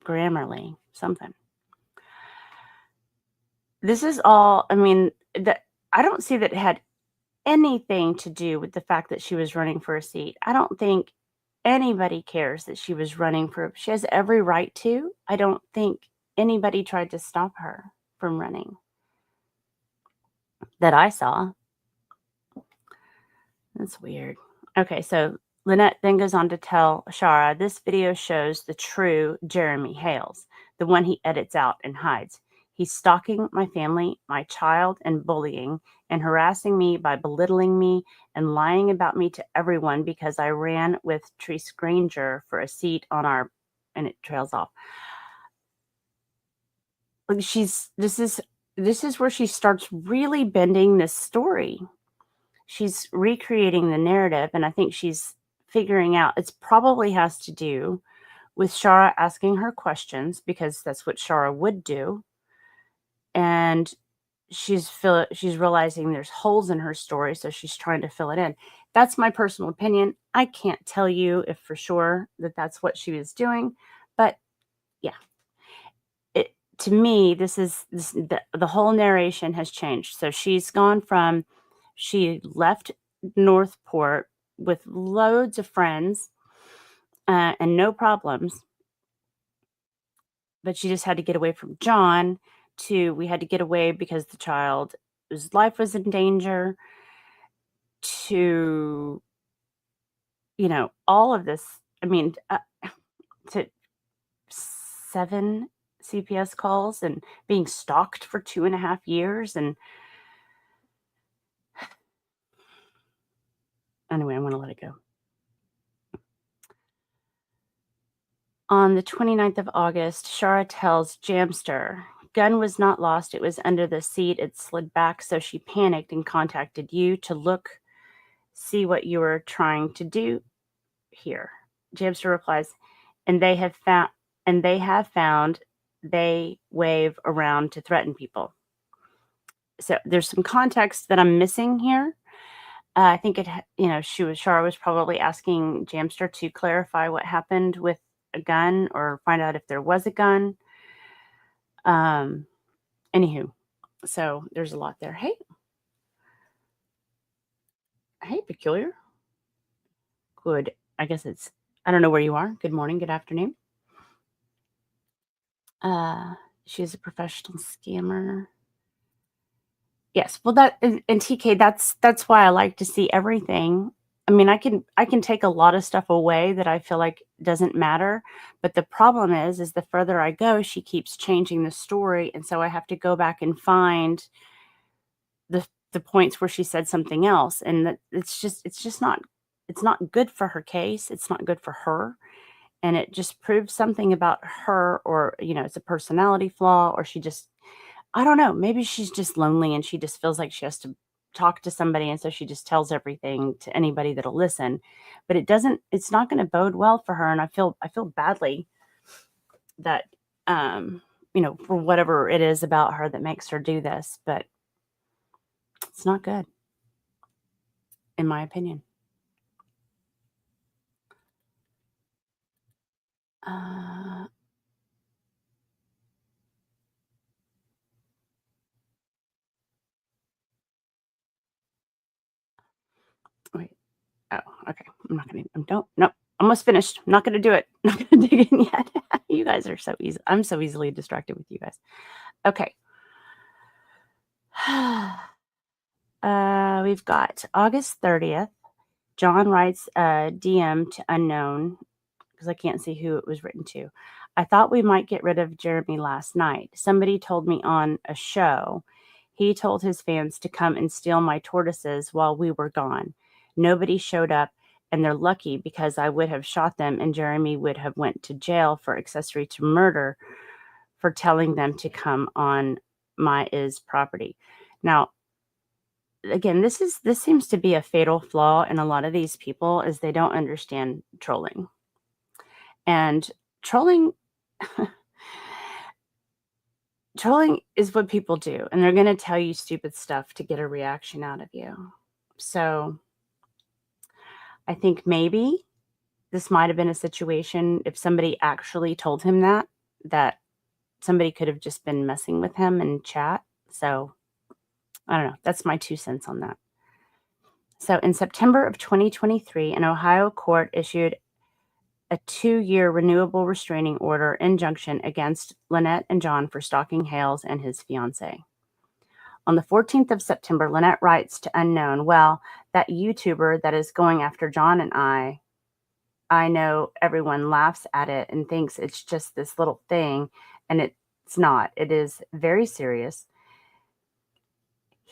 Grammarly, something. This is all, I mean, I don't see that it had anything to do with the fact that she was running for a seat. I don't think anybody cares that she was running for, she has every right to. I don't think anybody tried to stop her from running that I saw. That's weird. Okay, so Lynette then goes on to tell Shara, this video shows the true Jeremy Hales, the one he edits out and hides. He's stalking my family, my child, and bullying and harassing me by belittling me and lying about me to everyone because I ran with Treese Granger for a seat on our, and it trails off. This is where she starts really bending this story. She's recreating the narrative, and I think she's figuring out it's probably has to do with Shara asking her questions, because that's what Shara would do. And she's realizing there's holes in her story, so she's trying to fill it in. That's my personal opinion. I can't tell you if for sure that that's what she was doing, but yeah. To me, the whole narration has changed. So she's gone from, she left Northport with loads of friends and no problems, but she just had to get away from John, to we had to get away because the child's life was in danger, to, all of this. I mean, to 7 CPS calls and being stalked for 2.5 years. And anyway, I'm going to let it go. On the 29th of August, Shara tells Jamster, gun was not lost. It was under the seat. It slid back, so she panicked and contacted you to see what you were trying to do here. Jamster replies, and they have found they wave around to threaten people. So there's some context that I'm missing here. I think Shara was probably asking Jamster to clarify what happened with a gun, or find out if there was a gun. Anywho, so there's a lot there. Hey, Peculiar. Good. I guess I don't know where you are. Good morning, good afternoon. She's a professional scammer. Yes. Well, and TK, that's why I like to see everything. I mean, I can take a lot of stuff away that I feel like doesn't matter, but the problem is the further I go, she keeps changing the story, and so I have to go back and find the points where she said something else, and that it's not good for her case. It's not good for her, and it just proves something about her, or it's a personality flaw, or I don't know, maybe she's just lonely and she just feels like she has to talk to somebody, and so she just tells everything to anybody that'll listen. But it's not going to bode well for her, and I feel badly that for whatever it is about her that makes her do this, but it's not good, in my opinion. Wait. Oh, okay. I'm not gonna. Nope. Almost finished. I'm not gonna do it. I'm not gonna dig in yet. You guys are so easy. I'm so easily distracted with you guys. Okay. We've got August 30th. John writes a DM to unknown, because I can't see who it was written to. I thought we might get rid of Jeremy last night. Somebody told me on a show he told his fans to come and steal my tortoises while we were gone. Nobody showed up, and they're lucky because I would have shot them and Jeremy would have went to jail for accessory to murder for telling them to come on my property. Now, again, this seems to be a fatal flaw in a lot of these people is they don't understand trolling. And trolling is what people do, and they're going to tell you stupid stuff to get a reaction out of you. So I think maybe this might have been a situation if somebody actually told him that somebody could have just been messing with him in chat. So I don't know. That's my 2 cents on that. So in September of 2023, an Ohio court issued a 2-year renewable restraining order injunction against Lynette and John for stalking Hales and his fiancée. On the 14th of September, Lynette writes to Unknown, well, that YouTuber that is going after John and I know everyone laughs at it and thinks it's just this little thing, and it's not. It is very serious.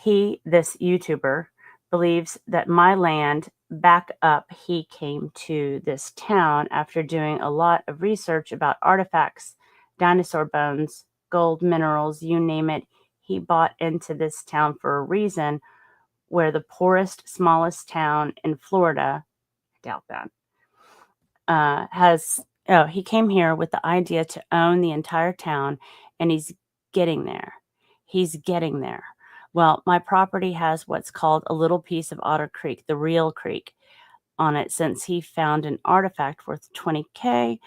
This YouTuber, believes that my land back up he came to this town after doing a lot of research about artifacts, dinosaur bones, gold, minerals, you name it. He bought into this town for a reason where the poorest, smallest town in Florida, I doubt that, he came here with the idea to own the entire town, and he's getting there. He's getting there. Well, my property has what's called a little piece of Otter Creek, the real creek, on it since he found an artifact worth $20K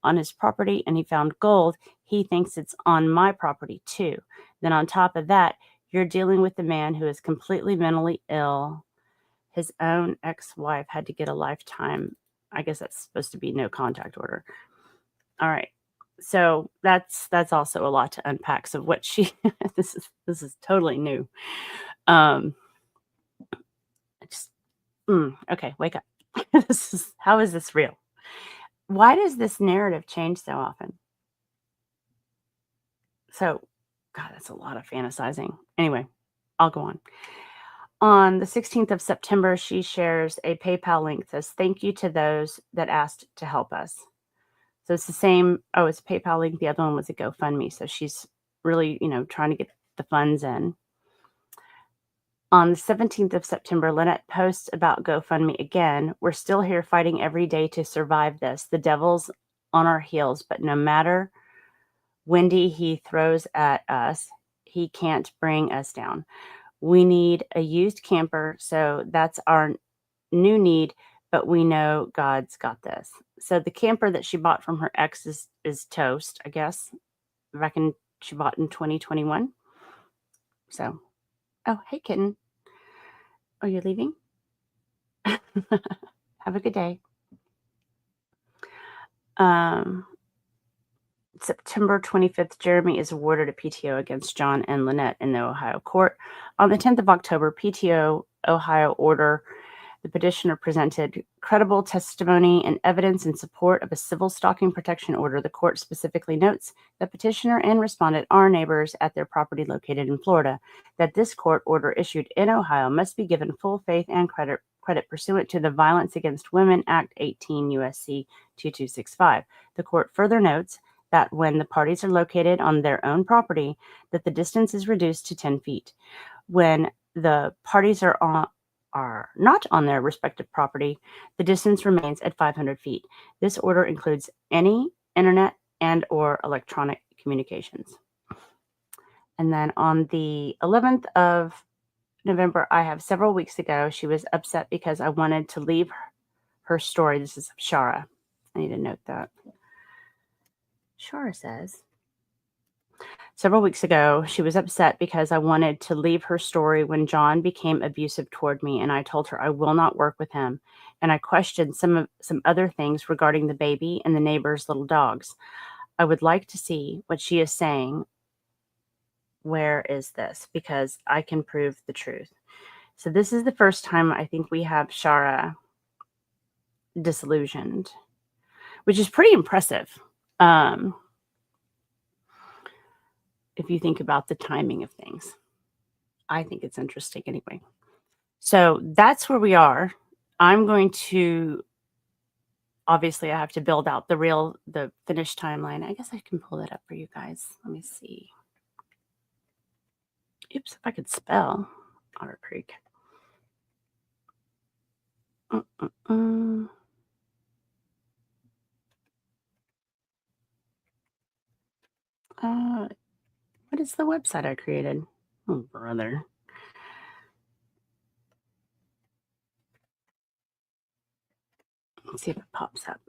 on his property and he found gold. He thinks it's on my property too. Then on top of that, you're dealing with a man who is completely mentally ill. His own ex-wife had to get a lifetime. I guess that's supposed to be no contact order. All right. So that's also a lot to unpack. So what this is totally new. Okay, wake up. How is this real? Why does this narrative change so often? So, God, that's a lot of fantasizing. Anyway, I'll go on. On the 16th of September, she shares a PayPal link that says, thank you to those that asked to help us. So it's the same. Oh, it's a PayPal link. The other one was a GoFundMe. So she's really, trying to get the funds in. On the 17th of September, Lynette posts about GoFundMe again. We're still here fighting every day to survive this. The devil's on our heels, but no matter windy he throws at us, he can't bring us down. We need a used camper, so that's our new need, but we know God's got this. So the camper that she bought from her ex is toast, I guess. I reckon she bought in 2021. So, oh, hey, kitten. Are you leaving? Have a good day. September 25th, Jeremy is awarded a PTO against John and Lynette in the Ohio court. On the 10th of October, PTO Ohio order. The petitioner presented credible testimony and evidence in support of a civil stalking protection order. The court specifically notes that petitioner and respondent are neighbors at their property located in Florida, that this court order issued in Ohio must be given full faith and credit pursuant to the Violence Against Women Act 18 U.S.C. 2265. The court further notes that when the parties are located on their own property, that the distance is reduced to 10 feet. When the parties are not on their respective property, the distance remains at 500 feet. This order includes any internet and or electronic communications. And then on the 11th of November, I have several weeks ago, she was upset because I wanted to leave her story. This is Shara. I need to note that. Shara says, several weeks ago, she was upset because I wanted to leave her story when John became abusive toward me, and I told her I will not work with him. And I questioned some other things regarding the baby and the neighbor's little dogs. I would like to see what she is saying. Where is this? Because I can prove the truth. So this is the first time I think we have Shara disillusioned, which is pretty impressive. if you think about the timing of things. I think it's interesting anyway. So that's where we are. I'm going to, obviously I have to build out the finished timeline. I guess I can pull that up for you guys. Let me see. Oops, if I could spell Otter Creek. What is the website I created? Oh, brother. Let's see if it pops up.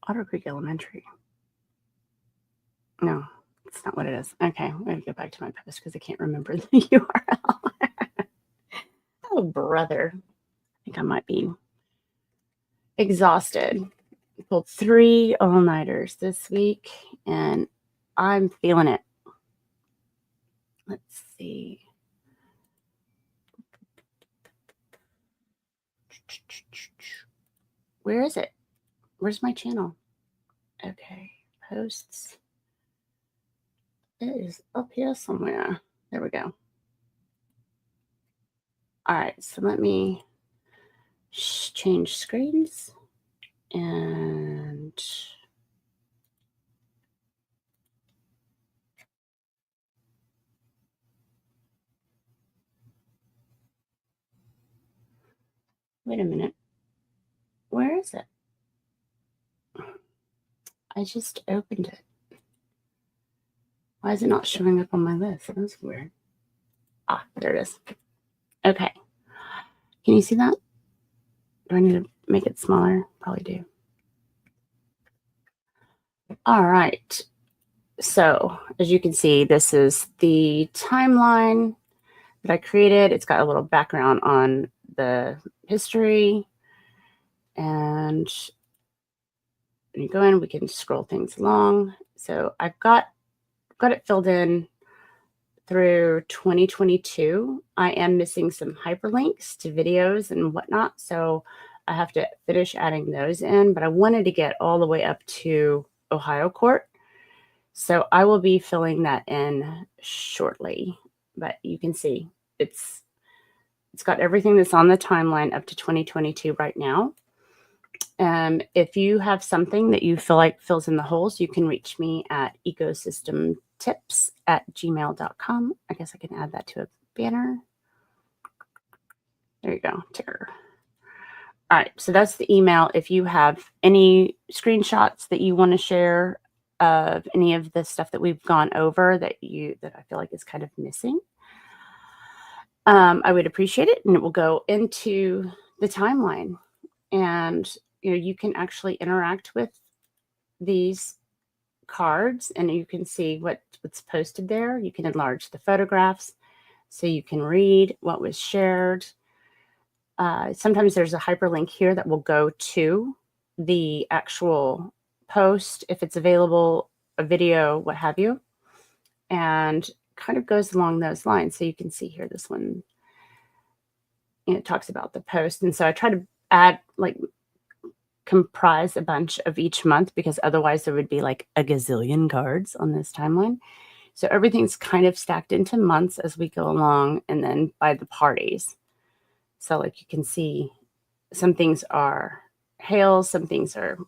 Otter Creek Elementary. No, it's not what it is. Okay, I'm going to go back to my post because I can't remember the URL. Oh, brother. I think I might be exhausted. I pulled 3 all-nighters this week, and I'm feeling it. Let's see. Where is it? Where's my channel? Okay, posts. It is up here somewhere. There we go. All right, so let me change screens and wait a minute. Where is it? I just opened it. Why is it not showing up on my list? That's weird. Ah, there it is. Okay. Can you see that? Do I need to make it smaller? Probably do. All right. So as you can see, this is the timeline that I created. It's got a little background on the history. And when you go in, we can scroll things along. So I've got it filled in through 2022. I am missing some hyperlinks to videos and whatnot. So I have to finish adding those in, but I wanted to get all the way up to Ohio court. So I will be filling that in shortly, but you can see it's got everything that's on the timeline up to 2022 right now. If you have something that you feel like fills in the holes, you can reach me at ecosystemtips@gmail.com. I guess I can add that to a banner. There you go. Terror. All right. So that's the email. If you have any screenshots that you want to share of any of the stuff that we've gone over that I feel like is kind of missing, I would appreciate it. And it will go into the timeline. And you can actually interact with these cards and you can see what's posted there. You can enlarge the photographs so you can read what was shared. Sometimes there's a hyperlink here that will go to the actual post if it's available, a video, what have you, and kind of goes along those lines. So you can see here, this one, it talks about the post. And so I try to add, comprise a bunch of each month because otherwise there would be like a gazillion cards on this timeline. So everything's kind of stacked into months as we go along and then by the parties. So like you can see some things are hails, some things are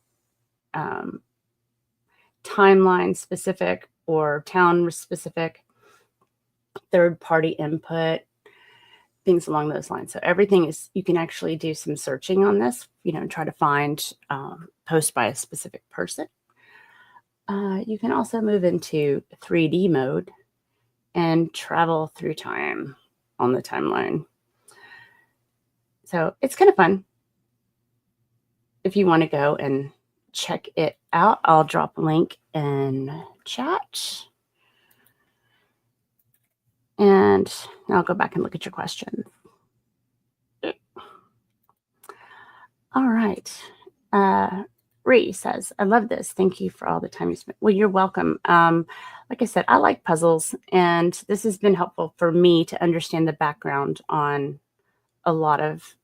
timeline specific or town specific, third party input, things along those lines. So everything is, you can actually do some searching on this, and try to find post by a specific person. You can also move into 3D mode and travel through time on the timeline. So it's kind of fun. If you want to go and check it out, I'll drop a link in chat. And I'll go back and look at your questions. All right. Ree says, I love this. Thank you for all the time you spent. Well, you're welcome. Like I said, I like puzzles, and this has been helpful for me to understand the background on a lot of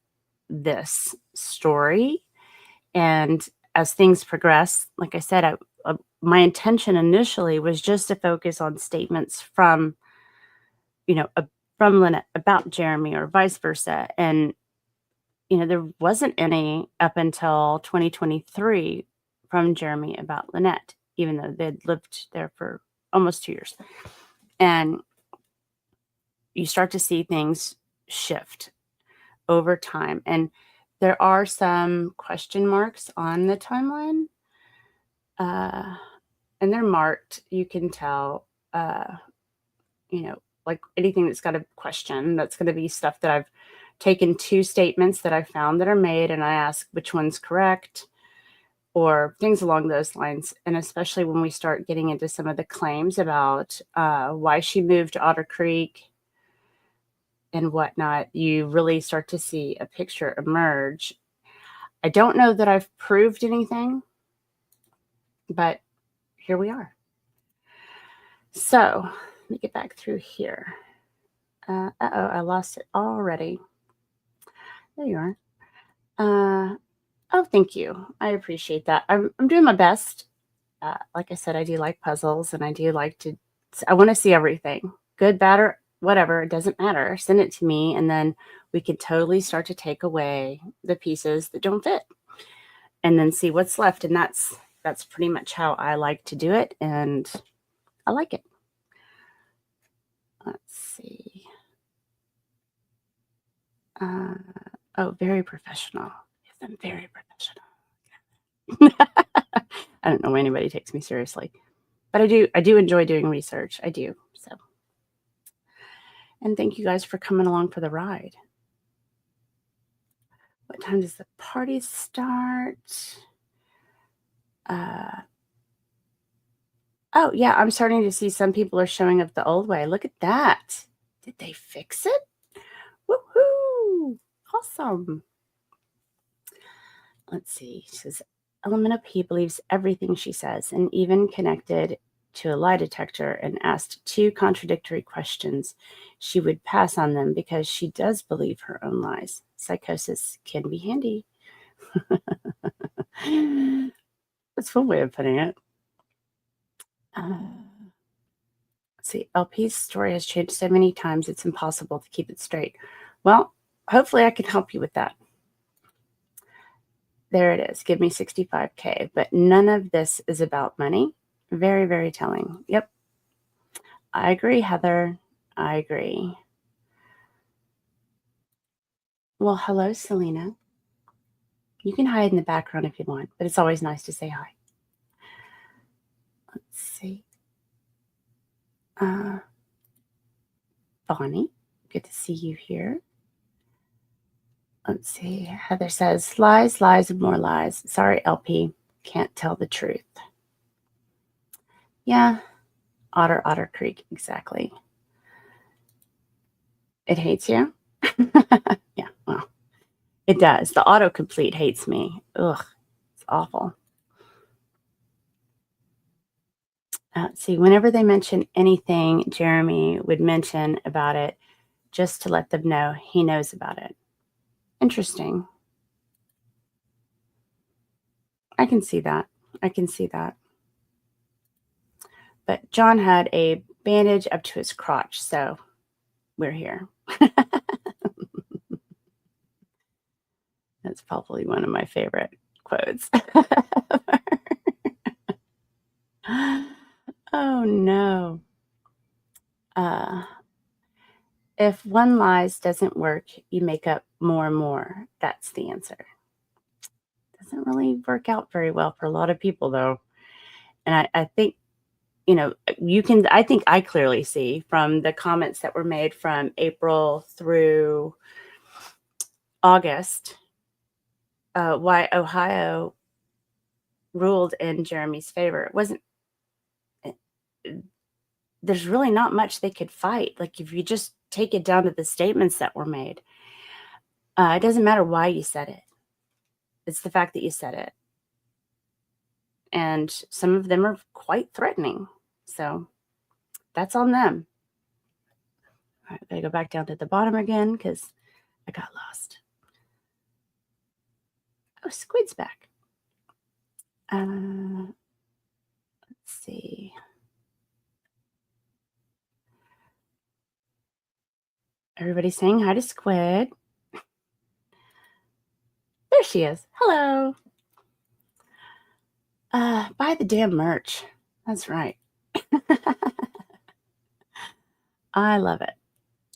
this story. And as things progress, like I said, my intention initially was just to focus on statements from, from Lynette about Jeremy or vice versa. And, there wasn't any up until 2023 from Jeremy about Lynette, even though they'd lived there for almost 2 years. And you start to see things shift over time. And there are some question marks on the timeline. And they're marked. You can tell, like anything that's got a question, that's going to be stuff that I've taken 2 statements that I found that are made, and I ask which one's correct, or things along those lines. And especially when we start getting into some of the claims about why she moved to Otter Creek and whatnot, you really start to see a picture emerge. I don't know that I've proved anything, but here we are. So let me get back through here. I lost it already. There you are. Oh, thank you. I appreciate that. I'm doing my best. Like I said, I do like puzzles, and I do like I want to see everything. Good, bad, or whatever. It doesn't matter. Send it to me, and then we can totally start to take away the pieces that don't fit and then see what's left. And that's pretty much how I like to do it, and I like it. Let's see. Oh, very professional. Yes, I'm very professional. I don't know why anybody takes me seriously, but I do enjoy doing research. I do. So, and thank you guys for coming along for the ride. What time does the party start? Oh yeah, I'm starting to see some people are showing up the old way. Look at that. Did they fix it? Woohoo! Awesome. Let's see. She says, Element of P believes everything she says, and even connected to a lie detector and asked 2 contradictory questions. She would pass on them because she does believe her own lies. Psychosis can be handy. That's one way of putting it. Let's see. LP's story has changed so many times, it's impossible to keep it straight. Well, hopefully I can help you with that. There it is. Give me 65K. But none of this is about money. Very, very telling. Yep. I agree, Heather. I agree. Well, hello, Selena. You can hide in the background if you want, but it's always nice to say hi. Let's see. Bonnie, good to see you here. Let's see. Heather says, lies, lies, and more lies. Sorry, LP. Can't tell the truth. Yeah. Otter Creek. Exactly. It hates you? Yeah, well, it does. The autocomplete hates me. Ugh, it's awful. See, whenever they mention anything, Jeremy would mention about it just to let them know he knows about it. Interesting. I can see that. I can see that. But John had a bandage up to his crotch, so we're here. That's probably one of my favorite quotes. Oh, no. If one lies doesn't work, you make up more and more. That's the answer. Doesn't really work out very well for a lot of people, though. And I think, I think I clearly see from the comments that were made from April through August, why Ohio ruled in Jeremy's favor. It wasn't, there's really not much they could fight. Like if you just take it down to the statements that were made, it doesn't matter why you said it. It's the fact that you said it. And some of them are quite threatening. So that's on them. All right, I gotta go back down to the bottom again because I got lost. Oh, Squid's back. Let's see. Everybody's saying hi to Squid. There she is. Hello. Buy the damn merch. That's right. I love it.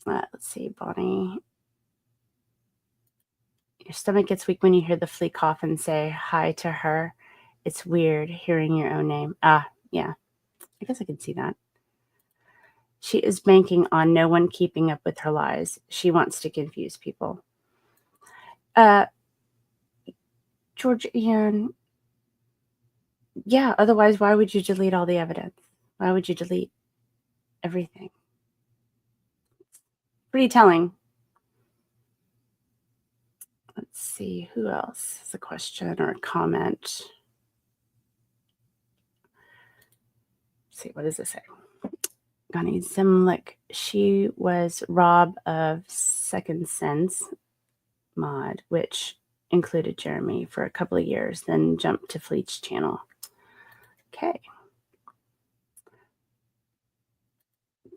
Let's see, Bonnie. Your stomach gets weak when you hear the flea cough and say hi to her. It's weird hearing your own name. Yeah. I guess I can see that. She is banking on no one keeping up with her lies. She wants to confuse people. George Ian. Yeah, otherwise, why would you delete all the evidence? Why would you delete everything? Pretty telling. Let's see, who else has a question or a comment? Let's see, what does this say? Gani Zimlik, she was Rob of Second Sense mod, which included Jeremy for a couple of years, then jumped to Fleet's channel. Okay.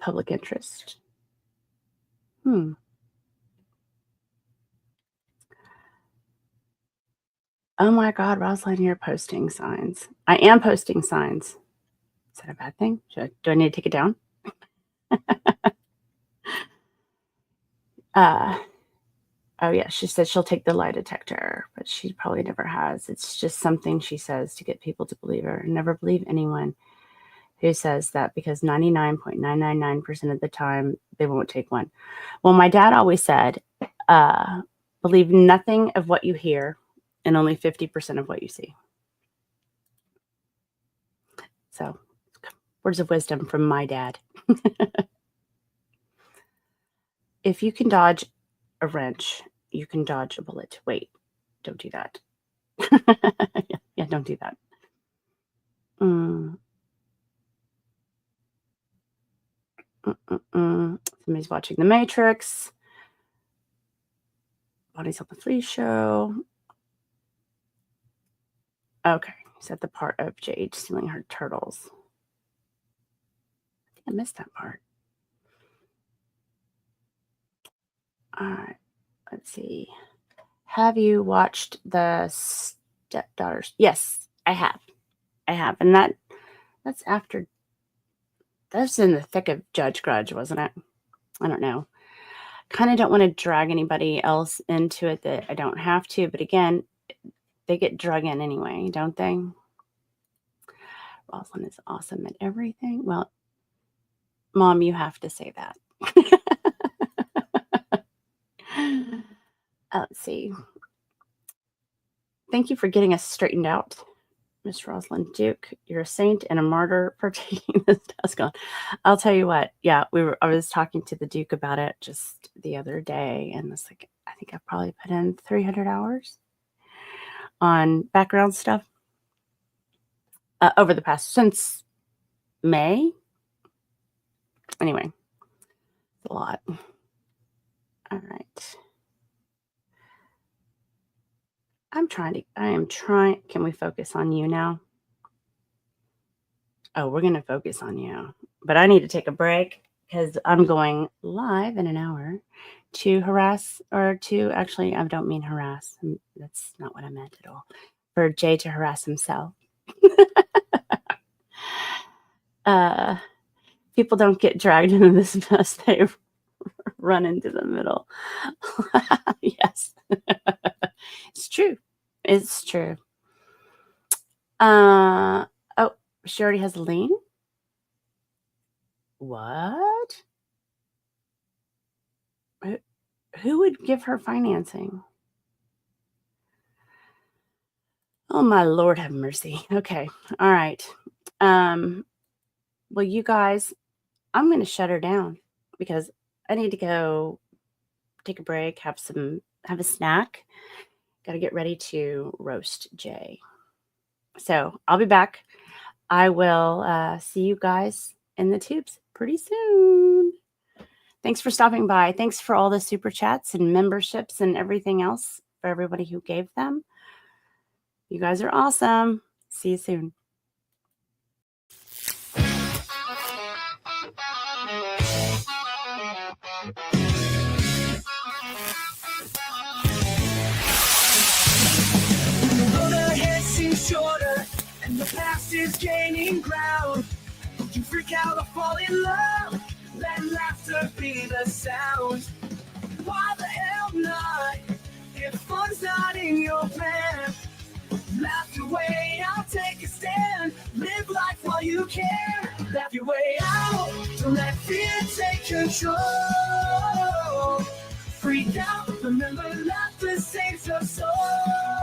Public interest. Oh my God, Rosalind, you're posting signs. I am posting signs. Is that a bad thing? Do I need to take it down? Oh yeah, she said she'll take the lie detector, but she probably never has. It's just something she says to get people to believe her. Never believe anyone who says that, because 99.999% of the time they won't take one. Well, my dad always said, believe nothing of what you hear and only 50% of what you see. So, words of wisdom from my dad. If you can dodge a wrench, you can dodge a bullet. Wait, don't do that. Yeah, don't do that. Somebody's watching The Matrix. Bonnie's on the Flea Show. Okay, is that the part of Jade stealing her turtles? I think I missed that part. All right, let's see. Have you watched The Stepdaughters? Yes, I have. And that's after, that's in the thick of Judge Grudge, wasn't it? I don't know. Kind of don't want to drag anybody else into it that I don't have to, but again, they get drug in anyway, don't they? Rosalind is awesome at everything. Well, Mom, you have to say that. Let's see. Thank you for getting us straightened out, Miss Rosalind Duke. You're a saint and a martyr for taking this task on. I'll tell you what. Yeah, I was talking to the Duke about it just the other day, and it's like, I think I've probably put in 300 hours on background stuff over the past, since May. Anyway, it's a lot. All right. I am trying. Can we focus on you now? Oh, we're going to focus on you. But I need to take a break because I'm going live in an hour to actually, I don't mean harass. That's not what I meant at all. For Jay to harass himself. People don't get dragged into this mess. They run into the middle. Yes. It's true. It's true. Oh, she already has a lien? What? Who would give her financing? Oh, my Lord, have mercy. Okay. All right. Well, you guys, I'm going to shut her down because I need to go take a break, have a snack. Got to get ready to roast Jay. So I'll be back. I will see you guys in the tubes pretty soon. Thanks for stopping by. Thanks for all the super chats and memberships and everything else for everybody who gave them. You guys are awesome. See you soon. Seems shorter and the past is gaining ground. Don't you freak out or fall in love. Let laughter be the sound. Why the hell not? If fun's not in your plan, laugh your way out, take a stand. Live life while you can. Laugh your way out. Don't let fear take control. Freak out. Remember, laughter saves your soul.